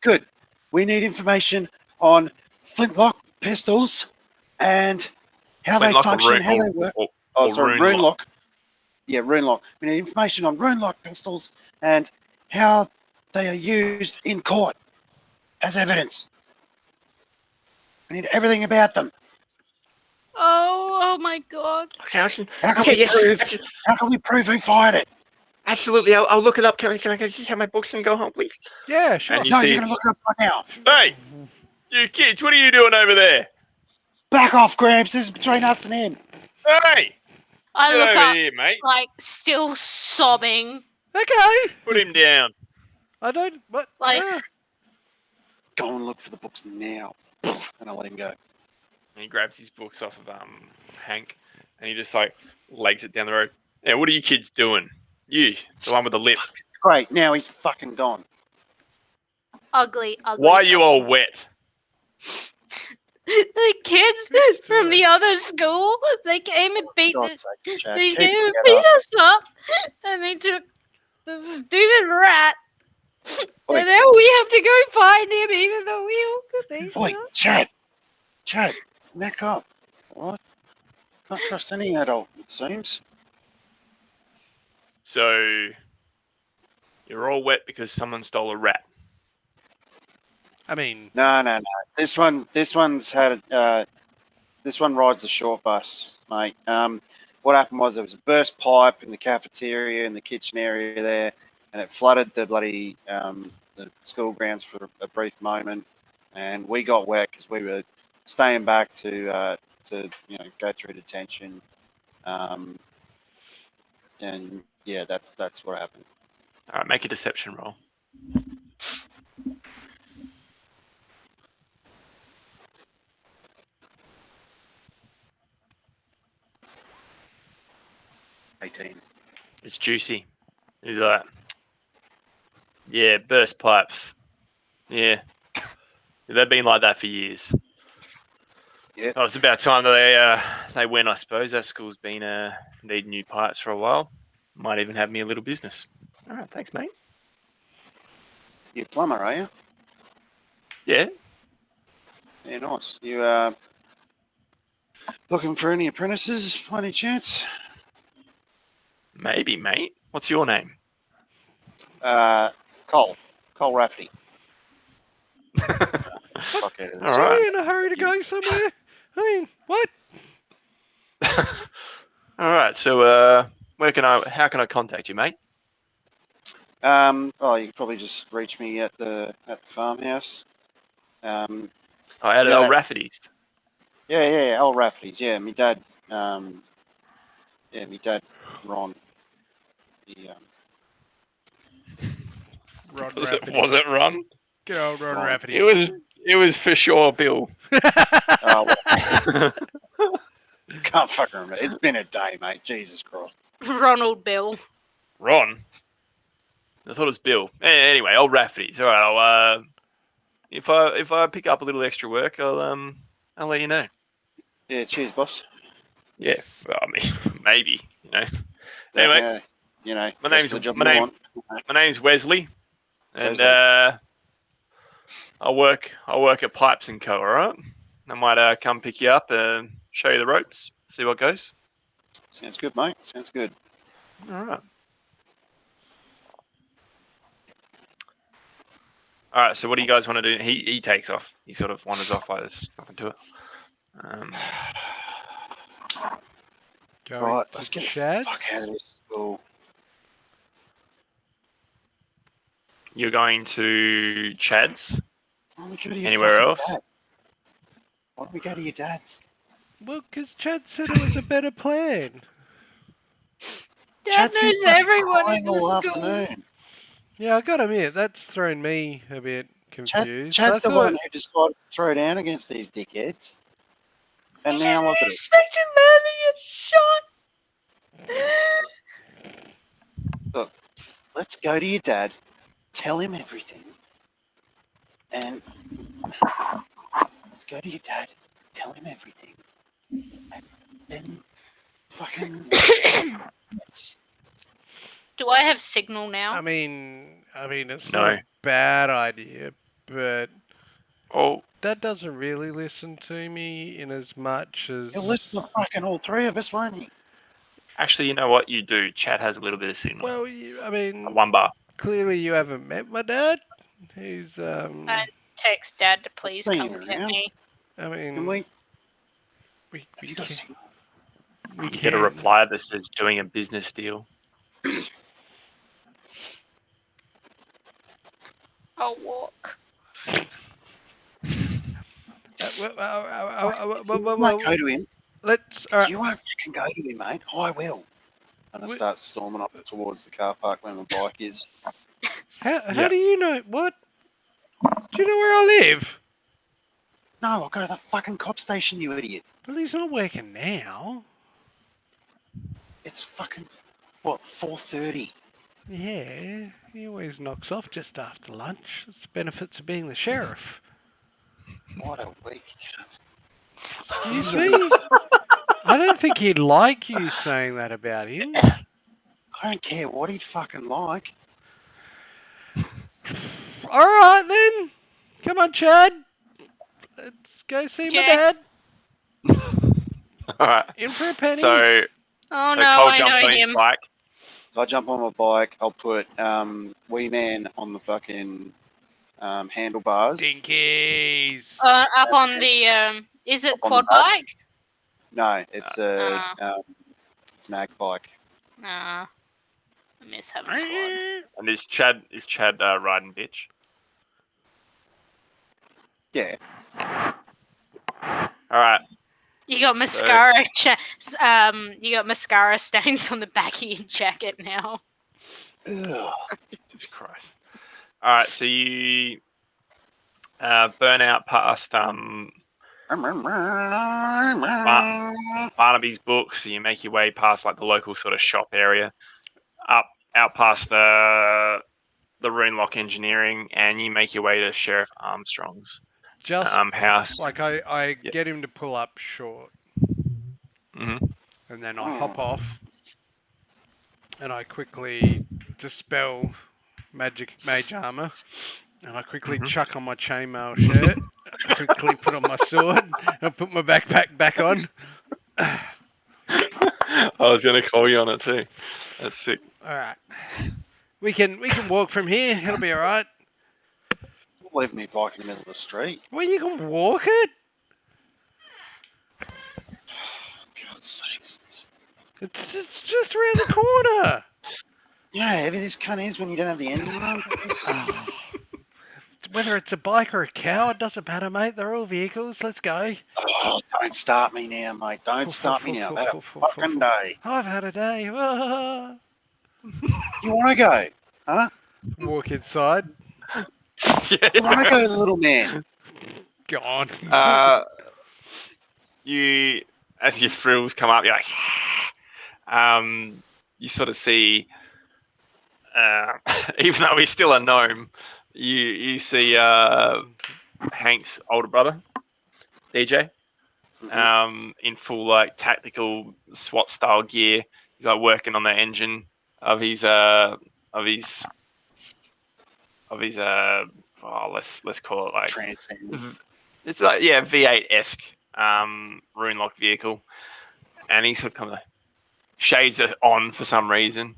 D: Good. We need information on flintlock pistols and how
C: Flintlock
D: they
C: or
D: function,
C: rune-
D: how
C: or-
D: they work.
C: or-
D: Oh,
C: or
D: sorry,
C: rune lock.
D: Runelock. Yeah, Runelock. We need information on Runelock pistols and how they are used in court as evidence. We need everything about them.
A: Oh my god.
C: Okay,
D: How can
C: okay,
D: we
C: yes,
D: prove? How can we prove who fired it?
C: absolutely. I'll look it up. Can I just have my books and go home, please?
B: Yeah, sure.
C: And you
D: No,
C: see,
D: you're gonna look it up right now.
C: hey, you kids, what are you doing over there?
D: Back off, Gramps. This is between us and him.
C: Hey,
A: I
C: get
A: look
C: over
A: up,
C: here, mate.
A: like, still sobbing.
B: Okay.
C: Put him down.
B: I don't. What?
A: Like-
D: Go and look for the books now. And I'll let him go.
C: And he grabs his books off of Hank, and he just like legs it down the road. Yeah, what are you kids doing? You, the one with the lip.
D: Great, now he's fucking gone.
A: Ugly.
C: Why are you all wet?
A: The kids from the other school, they came and beat
D: God's sake, Chad,
A: they
D: keep
A: came
D: it
A: and
D: together.
A: beat us up, and they took the stupid rat.
D: Oi.
A: And now we have to go find him, even though we all could be.
D: Oi, Chad, neck up. What? Can't trust any adult, it seems.
C: So you're all wet because someone stole a rat.
B: I mean,
D: No. This one's had. This one rides the short bus, mate. What happened was there was a burst pipe in the cafeteria in the kitchen area there, and it flooded the bloody the school grounds for a brief moment, and we got wet because we were staying back to go through detention, and yeah, that's what happened.
C: All right, make a deception roll. It's juicy. He's like, yeah, burst pipes. Yeah. They've been like that for years.
D: Yeah.
C: Oh, it's about time that they went, I suppose. That school's been needing new pipes for a while. Might even have me a little business. All right, thanks, mate.
D: You're a plumber, are you?
C: Yeah.
D: Yeah, nice. You looking for any apprentices by any chance?
C: Maybe, mate. What's your name?
D: Cole Rafferty.
B: All
C: All right.
B: in a hurry to go somewhere? I mean, what?
C: All right. So, how can I contact you, mate?
D: You could probably just reach me at the farmhouse.
C: Out at
D: Yeah,
C: El
D: that-
C: Rafferty's.
D: Yeah, old Rafferty's. Yeah, me dad. Me dad, Ron. He,
B: Ron
C: Was
B: Rafferty.
C: it Ron?
B: Good old Ron Rafferty.
C: It was for sure Bill.
D: Can't fucking remember. It's been a day, mate. Jesus Christ.
A: Ronald Bill.
C: Ron? I thought it was Bill. Anyway, old Rafferty's. All right, I'll if I pick up a little extra work, I'll let you know.
D: Yeah, cheers, boss.
C: Yeah, well, I mean, maybe, you know. Anyway, my name's Wesley, and I'll work at Pipes and Co. All right, I might come pick you up and show you the ropes, see what goes.
D: Sounds good, mate. Sounds good.
C: All right. All right. So, what do you guys want to do? He takes off. He sort of wanders off like there's nothing to it.
B: Going
D: Right,
B: to
D: let's get the
B: Chad's?
D: fuck out of this school.
C: You're going to Chad's?
D: Why don't we go to your
C: Anywhere
D: fucking
C: else?
D: dad? Why don't we go to your dad's?
B: Well, because Chad said it was a better plan.
A: Dad
D: Chad's been
A: knows
D: fucking
A: everyone
D: crying
A: in the
D: all
A: school.
D: afternoon.
B: Yeah, I gotta admit, that's thrown me a bit confused.
D: Chad's
B: I
D: the one
B: thought-
D: who decided to throw down against these dickheads. And now look at it.
A: Expected man to get shot.
D: Look, let's go to your dad, tell him everything, and let's go to your dad, tell him everything, and then fucking.
A: Do I have signal now?
B: I mean, it's
C: No.
B: not a bad idea, but
C: Oh,
B: Dad doesn't really listen to me in as much as.
D: He'll listen to fucking all three of us, won't he?
C: actually, you know what? You do. Chad has a little bit of signal.
B: Well, I mean,
C: One bar.
B: clearly you haven't met my dad. He's
A: Text Dad to please
D: Bring
A: come
D: it
A: get
D: around.
A: me.
B: I mean,
D: Can we?
B: we
D: Have you got
B: can,
D: signal?
B: we
C: You get a
B: can.
C: reply that says doing a business deal.
A: I'll walk.
D: Won't go to him.
B: Let's. All right.
D: You won't fucking go to him, mate. I will. And I start storming up towards the car park where my bike is.
B: How
C: Yeah.
B: do you know what? Do you know where I live?
D: No, I'll go to the fucking cop station, you idiot.
B: Well, he's not working now.
D: It's fucking, what, 4:30?
B: Yeah, he always knocks off just after lunch. It's the benefits of being the sheriff.
D: What a week.
B: Excuse me? I don't think he'd like you saying that about him.
D: I don't care what he'd fucking like.
B: All right, then. Come on, Chad. Let's go see my
A: Jack.
B: dad.
C: All right.
B: In for a penny.
C: So
A: Oh
C: so
A: no,
C: Cole
A: I
C: jumps
A: know
C: on his
A: him.
C: bike.
D: So I jump on my bike, I'll put Wee Man on the fucking handlebars.
B: Dinkies.
A: Up on the is it
D: Up on
A: quad
D: the back.
A: bike?
D: No, it's it's an ag bike.
A: Nah. I miss having fun.
C: And is Chad riding bitch?
D: Yeah.
C: All right.
A: You got mascara. You got mascara stains on the back of your jacket now.
D: Ugh.
C: Jesus Christ. All right. So you burn out past Barnaby's books. So you make your way past like the local sort of shop area, out past the Runelock Engineering, and you make your way to Sheriff Armstrong's
B: Just
C: house.
B: like I
C: Yeah.
B: get him to pull up short,
C: hmm
B: and then I hop off, and I quickly dispel mage armor, and I quickly chuck on my chainmail shirt, quickly put on my sword, and put my backpack back on.
C: I was going to call you on it too. That's sick.
B: All right, we can walk from here. It'll be all right.
D: Leave me bike in the middle of the street.
B: Well, you can walk it.
D: God's sakes.
B: It's just around the corner.
D: You know how heavy this cunt is when you don't have the engine on?
B: Whether it's a bike or a cow, it doesn't matter, mate. They're all vehicles. Let's go.
D: Oh, don't start me now, mate. Don't start me now. I've had a fucking day.
B: I've had a day.
D: You want to go? Huh?
B: Walk inside.
D: You want to go, little man?
B: Gone.
C: You, as your frills come up, you're like, you sort of see, even though he's still a gnome, you see Hank's older brother, DJ, in full like tactical SWAT style gear. He's like working on the engine of his let's call it like
D: Transcend.
C: it's like V8-esque Runelock vehicle, and he sort of comes like shades are on for some reason.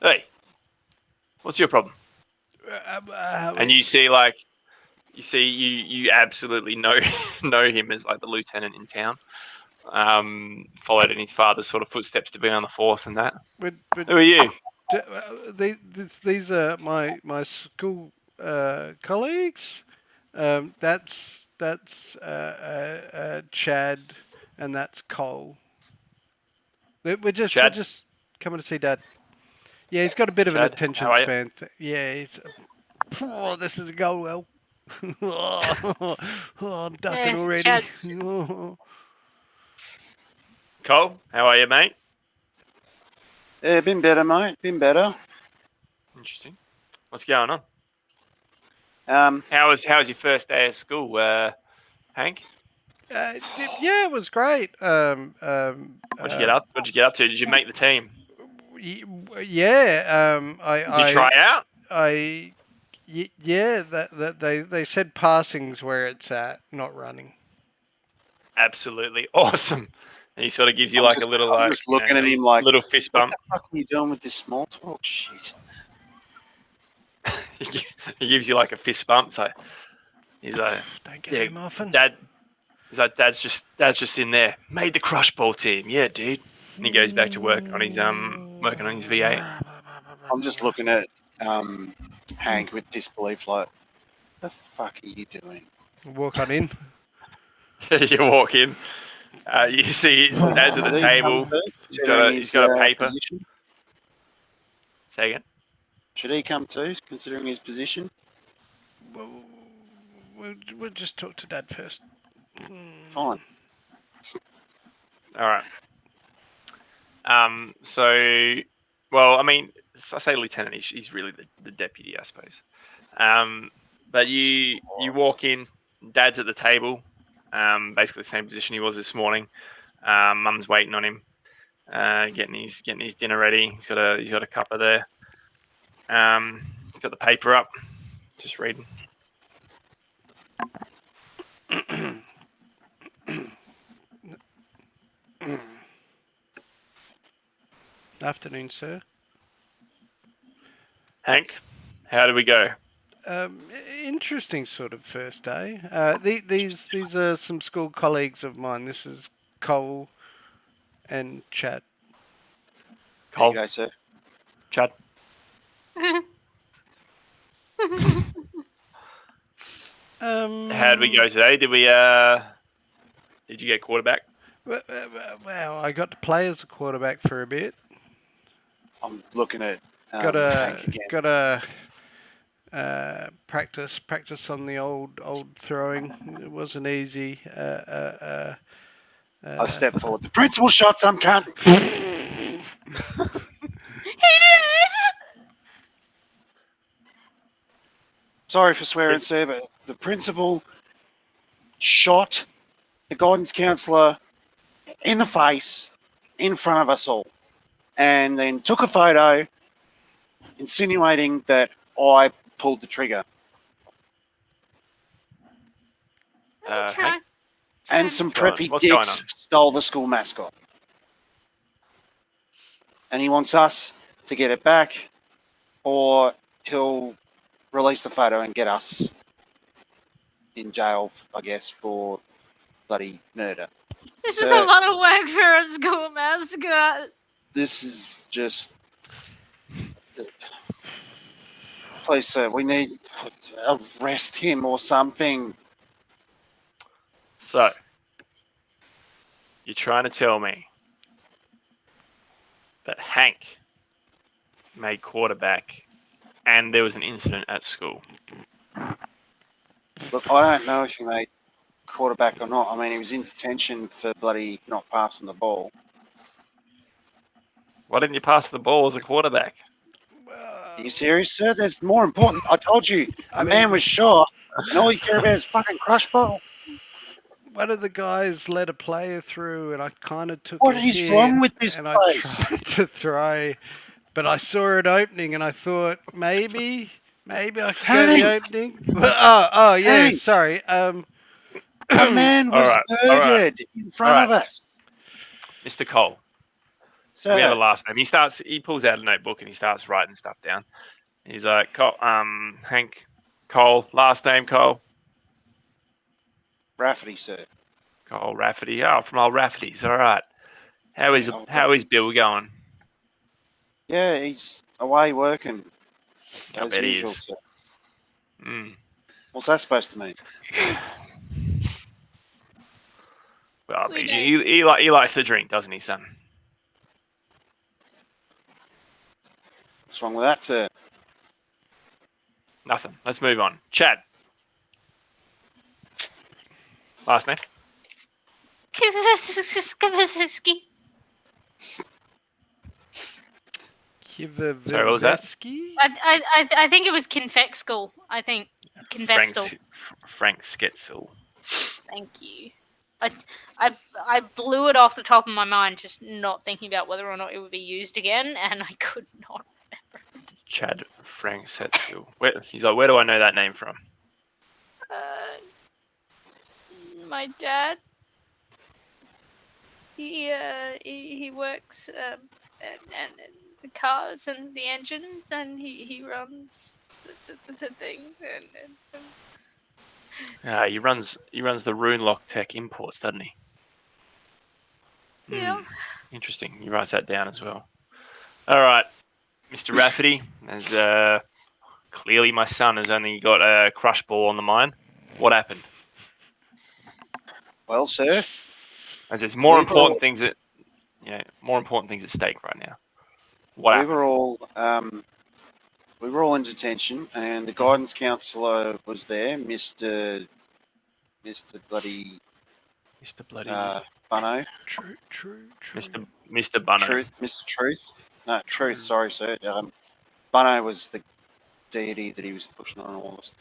C: Hey, what's your problem? And you absolutely know him as like the lieutenant in town. Followed in his father's sort of footsteps to be on the force and that.
B: But
C: Who are you?
B: these are my school colleagues. That's Chad, and that's Cole. We're just coming to see Dad. Yeah, he's got a bit of an
C: Chad,
B: attention
C: how are you?
B: span. Yeah, he's. Oh, this is going well. Oh, I'm ducking already.
A: Chad.
C: Cole, how are you, mate?
D: Yeah, been better, mate. Been better.
C: Interesting. What's going on?
D: Um,
C: How was your first day of school, Hank?
B: Yeah, it was great.
C: What'd you get up? What'd you get up to? Did you make the team?
B: Yeah.
C: Did you try out?
B: Yeah. That they said passing's where it's at, not running.
C: Absolutely awesome. And he sort of gives you like a little
D: I'm just looking at him like,
C: little fist
D: what
C: bump.
D: the fuck are you doing with this small talk shit?
C: He gives you like a fist bump. So he's like,
B: Don't get him often.
C: Dad. He's like, Dad's just in there. Made the crush ball team. Yeah, dude. And he goes back to work on his working on his V8.
D: I'm just looking at Hank with disbelief, like, the fuck are you doing?
B: Walk on in.
C: You walk in. You see Dad's at the table. He's got a paper.
D: Position?
C: Say again.
D: Should he come too, considering his position?
B: We'll just talk to Dad first.
D: Fine.
C: All right. So, well, I mean, I say lieutenant. He's really the deputy, I suppose. But you walk in. Dad's at the table. Basically the same position he was this morning. Mum's waiting on him, getting his dinner ready. He's got a cuppa there. He's got the paper up, just reading.
B: Afternoon, sir.
C: Hank, how did we go?
B: Interesting sort of first day. These are some school colleagues of mine. This is Cole and Chad.
C: Cole,
D: you go, sir.
C: Chad. How did we go today? Did we? Did you get quarterback?
B: Well, I got to play as a quarterback for a bit.
D: I'm looking at
B: Got
D: Hank again.
B: to practice on the old throwing. It wasn't easy.
D: I step forward. The principal shot some cunt. Sorry for swearing, sir, but the principal shot the guidance counsellor in the face in front of us all, and then took a photo insinuating that I pulled the trigger.
C: Hank?
D: And some
C: What's going-
D: preppy
C: what's going
D: dicks
C: on?
D: stole the school mascot. And he wants us to get it back, or he'll release the photo and get us in jail, I guess, for bloody murder.
A: This is a lot of work for a school mascot.
D: This is just... Please, sir, we need to arrest him or something.
C: So, you're trying to tell me that Hank made quarterback and there was an incident at school?
D: Look, I don't know if he made quarterback or not. I mean, he was in detention for bloody not passing the ball.
C: Why didn't you pass the ball as a quarterback?
D: Are you serious, sir? There's more important. I told you, a man was shot, and all you care about is fucking crush ball.
B: One of the guys let a player through, and I kind of took
D: What
B: a
D: is
B: hit,
D: wrong with this
B: and
D: place?
B: I tried to throw, but I saw it opening, and I thought maybe I could go to the opening. Oh yeah,
D: Hank!
B: sorry.
D: A man was murdered in front of us.
C: Mr. Cole,
D: Sir,
C: we have a last name. He pulls out a notebook and he starts writing stuff down. He's like, Hank, Cole, last name Cole.
D: Rafferty, sir.
C: Cole Rafferty. Oh, from old Rafferty's. All right. How is Bill going?
D: Yeah, he's away working.
C: I
D: As
C: bet he
D: usual,
C: is.
D: sir.
C: Mm.
D: What's that supposed to mean?
C: Well, I mean, he likes to drink, doesn't he, son?
D: What's wrong with that, sir?
C: Nothing. Let's move on. Chad. Last name?
A: Kavasiski.
C: Sorry, what was that?
A: I think it was Confexcal. I think Confestal.
C: Frank Sketzel.
A: Thank you. I blew it off the top of my mind, just not thinking about whether or not it would be used again, and I could not remember it.
C: Chad Frank Sketzel. He's like, where do I know that name from?
A: My dad. He works and the cars and the engines, and he runs the thing.
C: He runs the Runelock Tech Imports, doesn't he?
A: Yeah.
C: Interesting. He writes that down as well. All right, Mr. Rafferty. As clearly my son has only got a crush ball on the mind. What happened?
D: Well, sir,
C: As there's more important things at stake right now. What
D: we
C: happened?
D: were all in detention, and the guidance counsellor was there, Mr. Bloody Bunno.
B: True.
C: Mr. Bunno.
D: Mr. Truth. No, Truth. Sorry, sir. Bunno was the deity that he was pushing on all of us.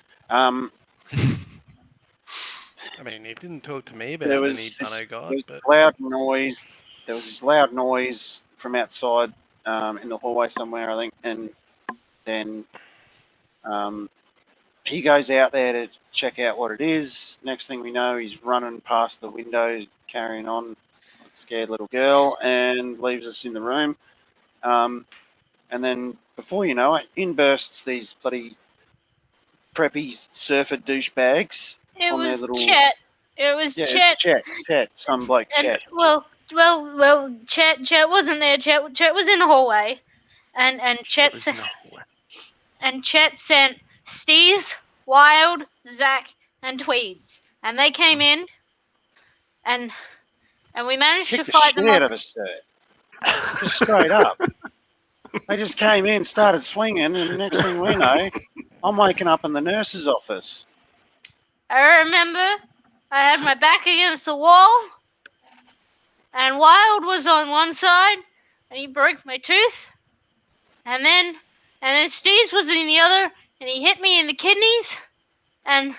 B: I mean, he didn't talk to me about
D: There
B: any
D: was
B: Bunno God,
D: this
B: but
D: loud noise. There was this loud noise from outside in the hallway somewhere, I think, and then he goes out there to check out what it is. Next thing we know, he's running past the window, carrying on like a scared little girl, and leaves us in the room. And then, before you know it, in bursts these bloody preppy surfer douchebags.
A: It
D: on their
A: was
D: little...
A: Chet. It was
D: Yeah,
A: Chet.
D: it's Chet. Some bloke
A: And,
D: Chet.
A: well, Well, Chet wasn't there. Chet was in the hallway, and Chet
C: It was in the hallway.
A: Chet sent Steez, Wild, Zach, and Tweeds, and they came in, and we managed
D: Kick
A: to
D: the
A: fight
D: shit
A: them
D: out
A: off.
D: of us, sir. Just straight up. They just came in, started swinging, and next thing we know, I'm waking up in the nurse's office.
A: I remember I had my back against the wall, and Wild was on one side, and he broke my tooth, and then Steez was in the other, and he hit me in the kidneys, and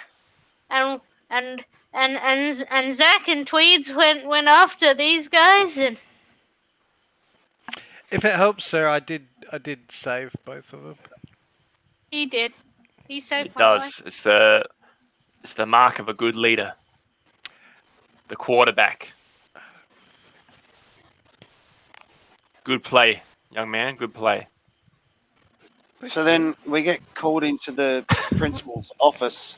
A: and and and Zach and Tweeds went after these guys, and
B: If it helps, sir, I did save both of them.
A: he did. He saved
C: It
A: my life.
C: does. It's the mark of a good leader. The quarterback. Good play, young man. Good play.
D: So then we get called into the principal's office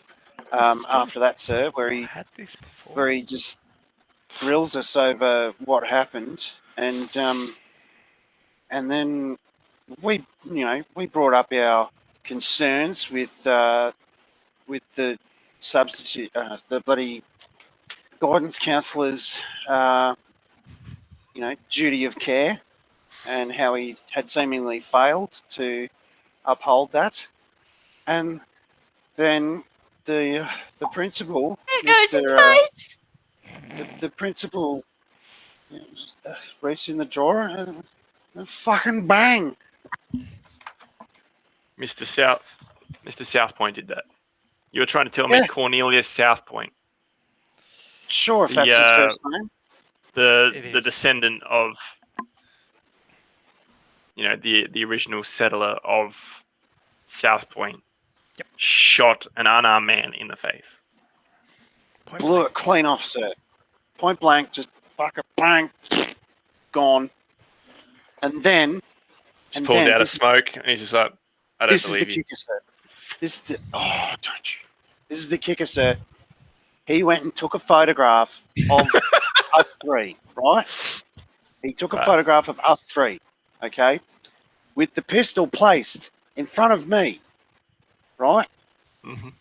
D: after that, sir, where
B: I
D: he
B: had this before.
D: just grills us over what happened, and then we brought up our concerns with the substitute, the bloody guidance counsellor's duty of care, and how he had seemingly failed to uphold that, and then the principal,
A: There goes his
D: Mr.
A: face.
D: The principal, reached in the drawer and fucking bang.
C: Mr. Southpoint did that. You were trying to tell
D: Yeah.
C: me Cornelius Southpoint,
D: Sure, if
C: The,
D: that's his first name.
B: It
C: the
B: is.
C: descendant of the original settler of Southpoint, shot an unarmed man in the face.
B: Point
D: Blew
B: blank.
D: it clean off, sir. Point blank, just fucking bang, gone. And then,
C: Just pulls out a smoke and he's just like, I don't
D: this is the
C: believe you.
D: kicker, sir. Don't you? This is the kicker, sir. He went and took a photograph of us three, right? He took a
C: Right.
D: photograph of us three, okay, with the pistol placed in front of me, right?
C: Mhm.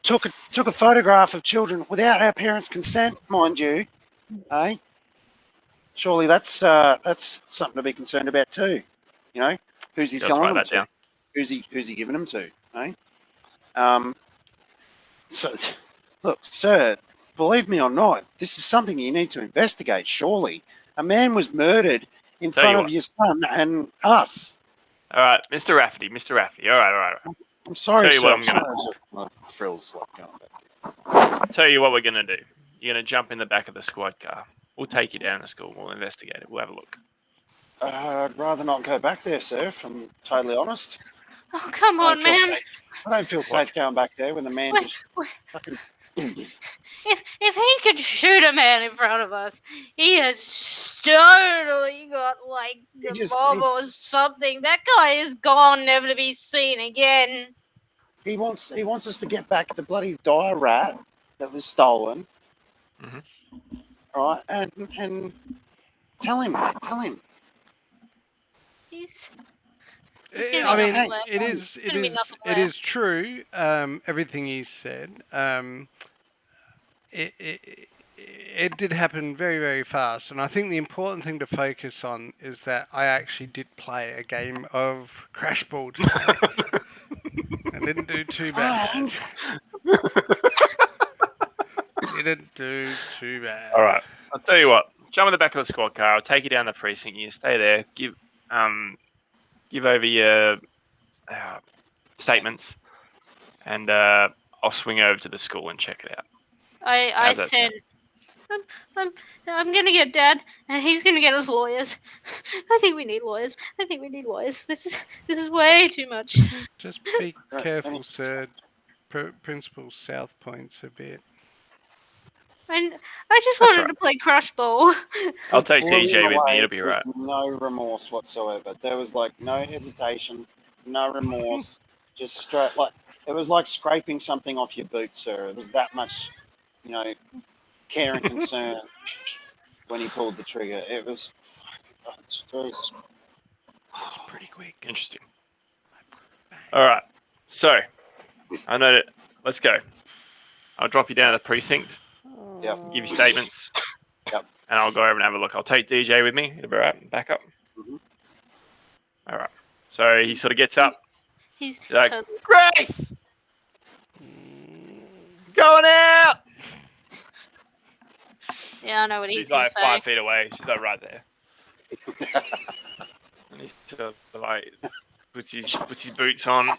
D: Took a photograph of children without our parents' consent, mind you, eh? Surely that's something to be concerned about too. You know, who's he
C: Let's
D: selling
C: write
D: them
C: that
D: to?
C: down.
D: Who's he giving them to? Eh? So, look, sir, believe me or not, this is something you need to investigate. Surely, a man was murdered in
C: Tell
D: front
C: you
D: of
C: what.
D: your son and us.
C: All right, Mr. Rafferty. All right.
D: I'm sorry,
C: Tell you
D: sir.
C: what
D: I'm
C: I'm gonna-
D: sorry, sir. My frills like going back.
C: Tell you what we're gonna do. You're gonna jump in the back of the squad car. We'll take you down to school. We'll investigate it. We'll have a look.
D: I'd rather not go back there, sir. If I'm totally honest.
A: Oh, come
D: I
A: on,
D: don't feel
A: man.
D: safe. I don't feel safe going back there when the man
A: Wait,
D: just
A: wait.
D: fucking.
A: If he could shoot a man in front of us, he has totally got like the mob or something. That guy is gone, never to be seen again.
D: He wants us to get back the bloody dire rat that was stolen,
C: Mhm.
D: right? And tell him.
A: He's
B: I mean,
A: nothing left.
B: it
A: There's gonna be nothing
B: it
A: left.
B: is true. Everything he said. It did happen very, very fast, and I think the important thing to focus on is that I actually did play a game of Crash Ball today. I didn't do too bad. Didn't do too bad.
C: All right. I'll tell you what. Jump in the back of the squad car. I'll take you down the precinct. You stay there. Give over your statements, and I'll swing over to the school and check it out.
A: I
C: How's that
A: said, I'm gonna get Dad, and he's gonna get us lawyers. I think we need lawyers. This is way too much.
B: Just be careful, sir. Principal Southpoint's a bit.
A: And I just
C: That's
A: wanted
C: right.
A: to play Crush Ball.
C: I'll take
D: Blew him
C: DJ with me.
D: away
C: It'll be right.
D: with no remorse whatsoever. There was like no hesitation, no remorse, just straight like it was like scraping something off your boot, sir. It was that much, care and concern. when he pulled the trigger. It was Jesus.
B: It's pretty quick.
C: Interesting. All right. So, I know that. Let's go. I'll drop you down to the precinct.
D: Yep.
C: Give you statements.
D: Yep.
C: And I'll go over and have a look. I'll take DJ with me. It'll be right. Back up.
D: Mhm.
C: All right. So he sort of gets up.
A: He's
C: He's like,
A: totally
C: Grace! Going out!
A: yeah. I know what he's
C: She's
A: gonna
C: like
A: say.
C: 5 feet away. She's like right there. And he's sort of like puts his boots on,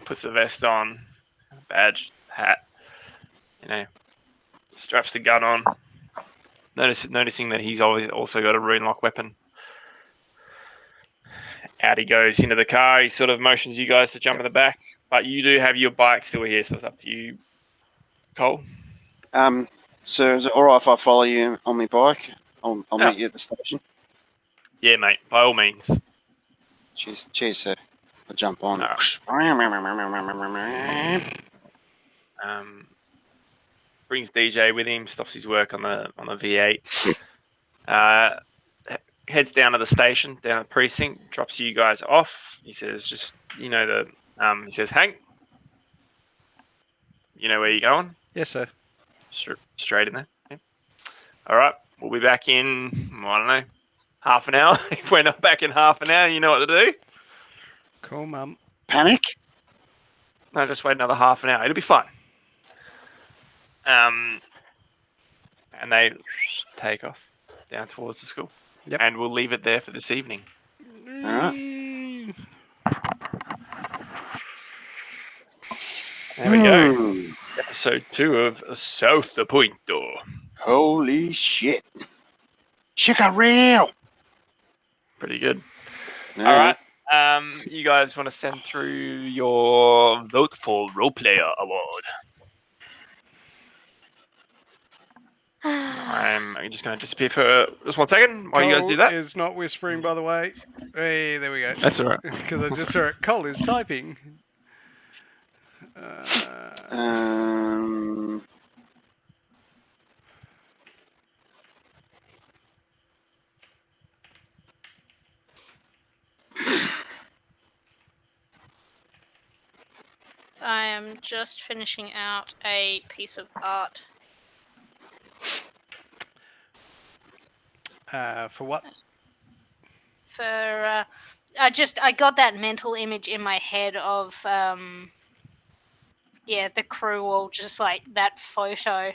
C: puts the vest on, badge, hat, straps the gun on. Noticing that he's always also got a rune lock weapon. Out he goes into the car. He sort of motions you guys to jump in the back, but you do have your bike still here, so it's up to you, Cole.
D: So is it all right if I follow you on my bike? I'll
C: Yeah.
D: meet you at the station.
C: Yeah, mate. By all means.
D: Cheers, sir. I'll jump on.
C: All Brings DJ with him. Stops his work on the V8. Heads down to the station, down the precinct. Drops you guys off. He says, "Just he says, Hank, you know where you're going?
B: Yes, sir.
C: Straight in there. Yeah. All right. We'll be back in, I don't know, half an hour. If we're not back in half an hour, you know what to do.
B: Cool, mum.
D: Panic?
C: No, just wait another half an hour. It'll be fun." And they take off down towards the school.
B: Yep.
C: And we'll leave it there for this evening.
B: Mm.
C: There we go. Episode 2 of Southpoint.
D: Holy shit. Check out real.
C: Pretty good.
D: Yeah.
C: All right. You guys want to send through your vote for Role Player Award? I'm just going to disappear for just 1 second while you guys do that.
B: Cole is not whispering, by the way. Hey, there we go.
C: That's all right.
B: Because I just saw it. Cole is typing.
A: I am just finishing out a piece of art.
B: For what?
A: For I got that mental image in my head of the crew all just like that photo.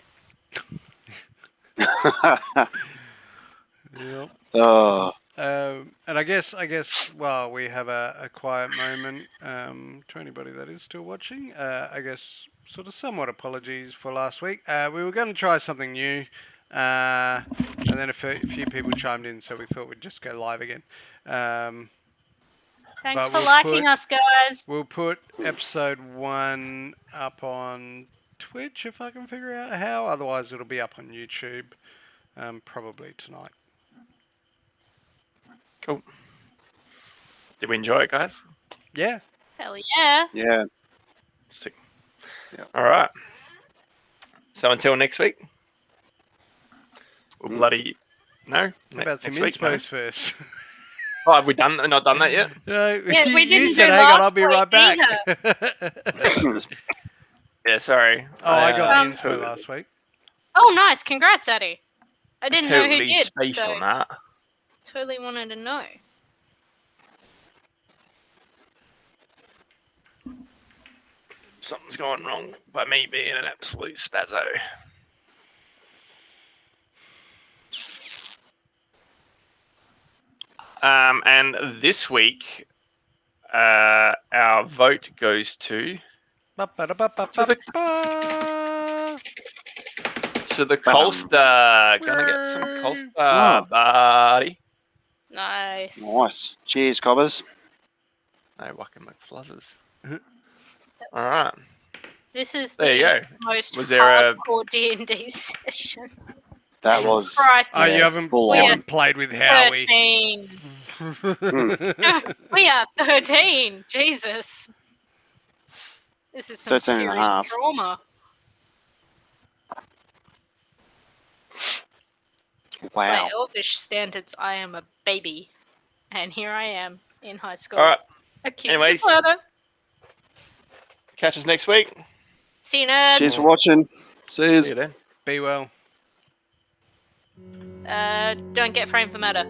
B: Yep.
D: Oh.
B: And I guess while we have a quiet moment, to anybody that is still watching, I guess sort of somewhat apologies for last week. We were going to try something new, and then a few people chimed in, so we thought we'd just go live again.
A: Thanks
B: But
A: for
B: we'll
A: liking us, guys.
B: We'll put episode 1 up on Twitch if I can figure out how. Otherwise, it'll be up on YouTube probably tonight.
C: Cool. Did we enjoy it, guys?
B: Yeah.
A: Hell yeah.
D: Yeah.
C: Sick.
D: Yep.
C: All right. So until next week. We'll bloody... No?
B: How about some
C: next week, no?
B: inspos first?
C: Oh, have we not done that yet?
B: No,
A: Yeah, we
B: you
A: didn't
B: said,
A: do
B: hang on,
A: last
B: I'll be right back.
C: Yeah, sorry.
B: I got the inspo
C: totally,
B: last week.
A: Oh, nice. Congrats, Addy. I didn't know who
C: totally
A: did.
C: spaced
A: So
C: on that.
A: totally wanted to know.
C: Something's going wrong by me being an absolute spazzo. And this week, our vote goes to the Colster. Gonna get some Colster, buddy.
A: Nice.
D: Nice. Cheers, cobbers.
C: No whacking McFluzzers. All right.
A: This is
C: There you
A: the
C: go.
A: most
C: Was there a-
A: hardcore D&D session.
D: That was.
A: Christ,
B: Oh, you
D: Yeah,
B: haven't
D: full on.
B: played with Howie.
A: 13. We are 13. Jesus. This is some
D: 13 and a
A: serious 13 and a
D: half.
A: half. Drama.
D: Wow.
A: By Elvish standards, I am a baby. And here I am in high school.
C: All right.
A: Accused
C: Anyways.
A: of murder.
C: Catch us next week.
A: See you, nerds.
D: Cheers for watching. See you.
C: See you then.
B: Be well.
A: Don't get framed for murder.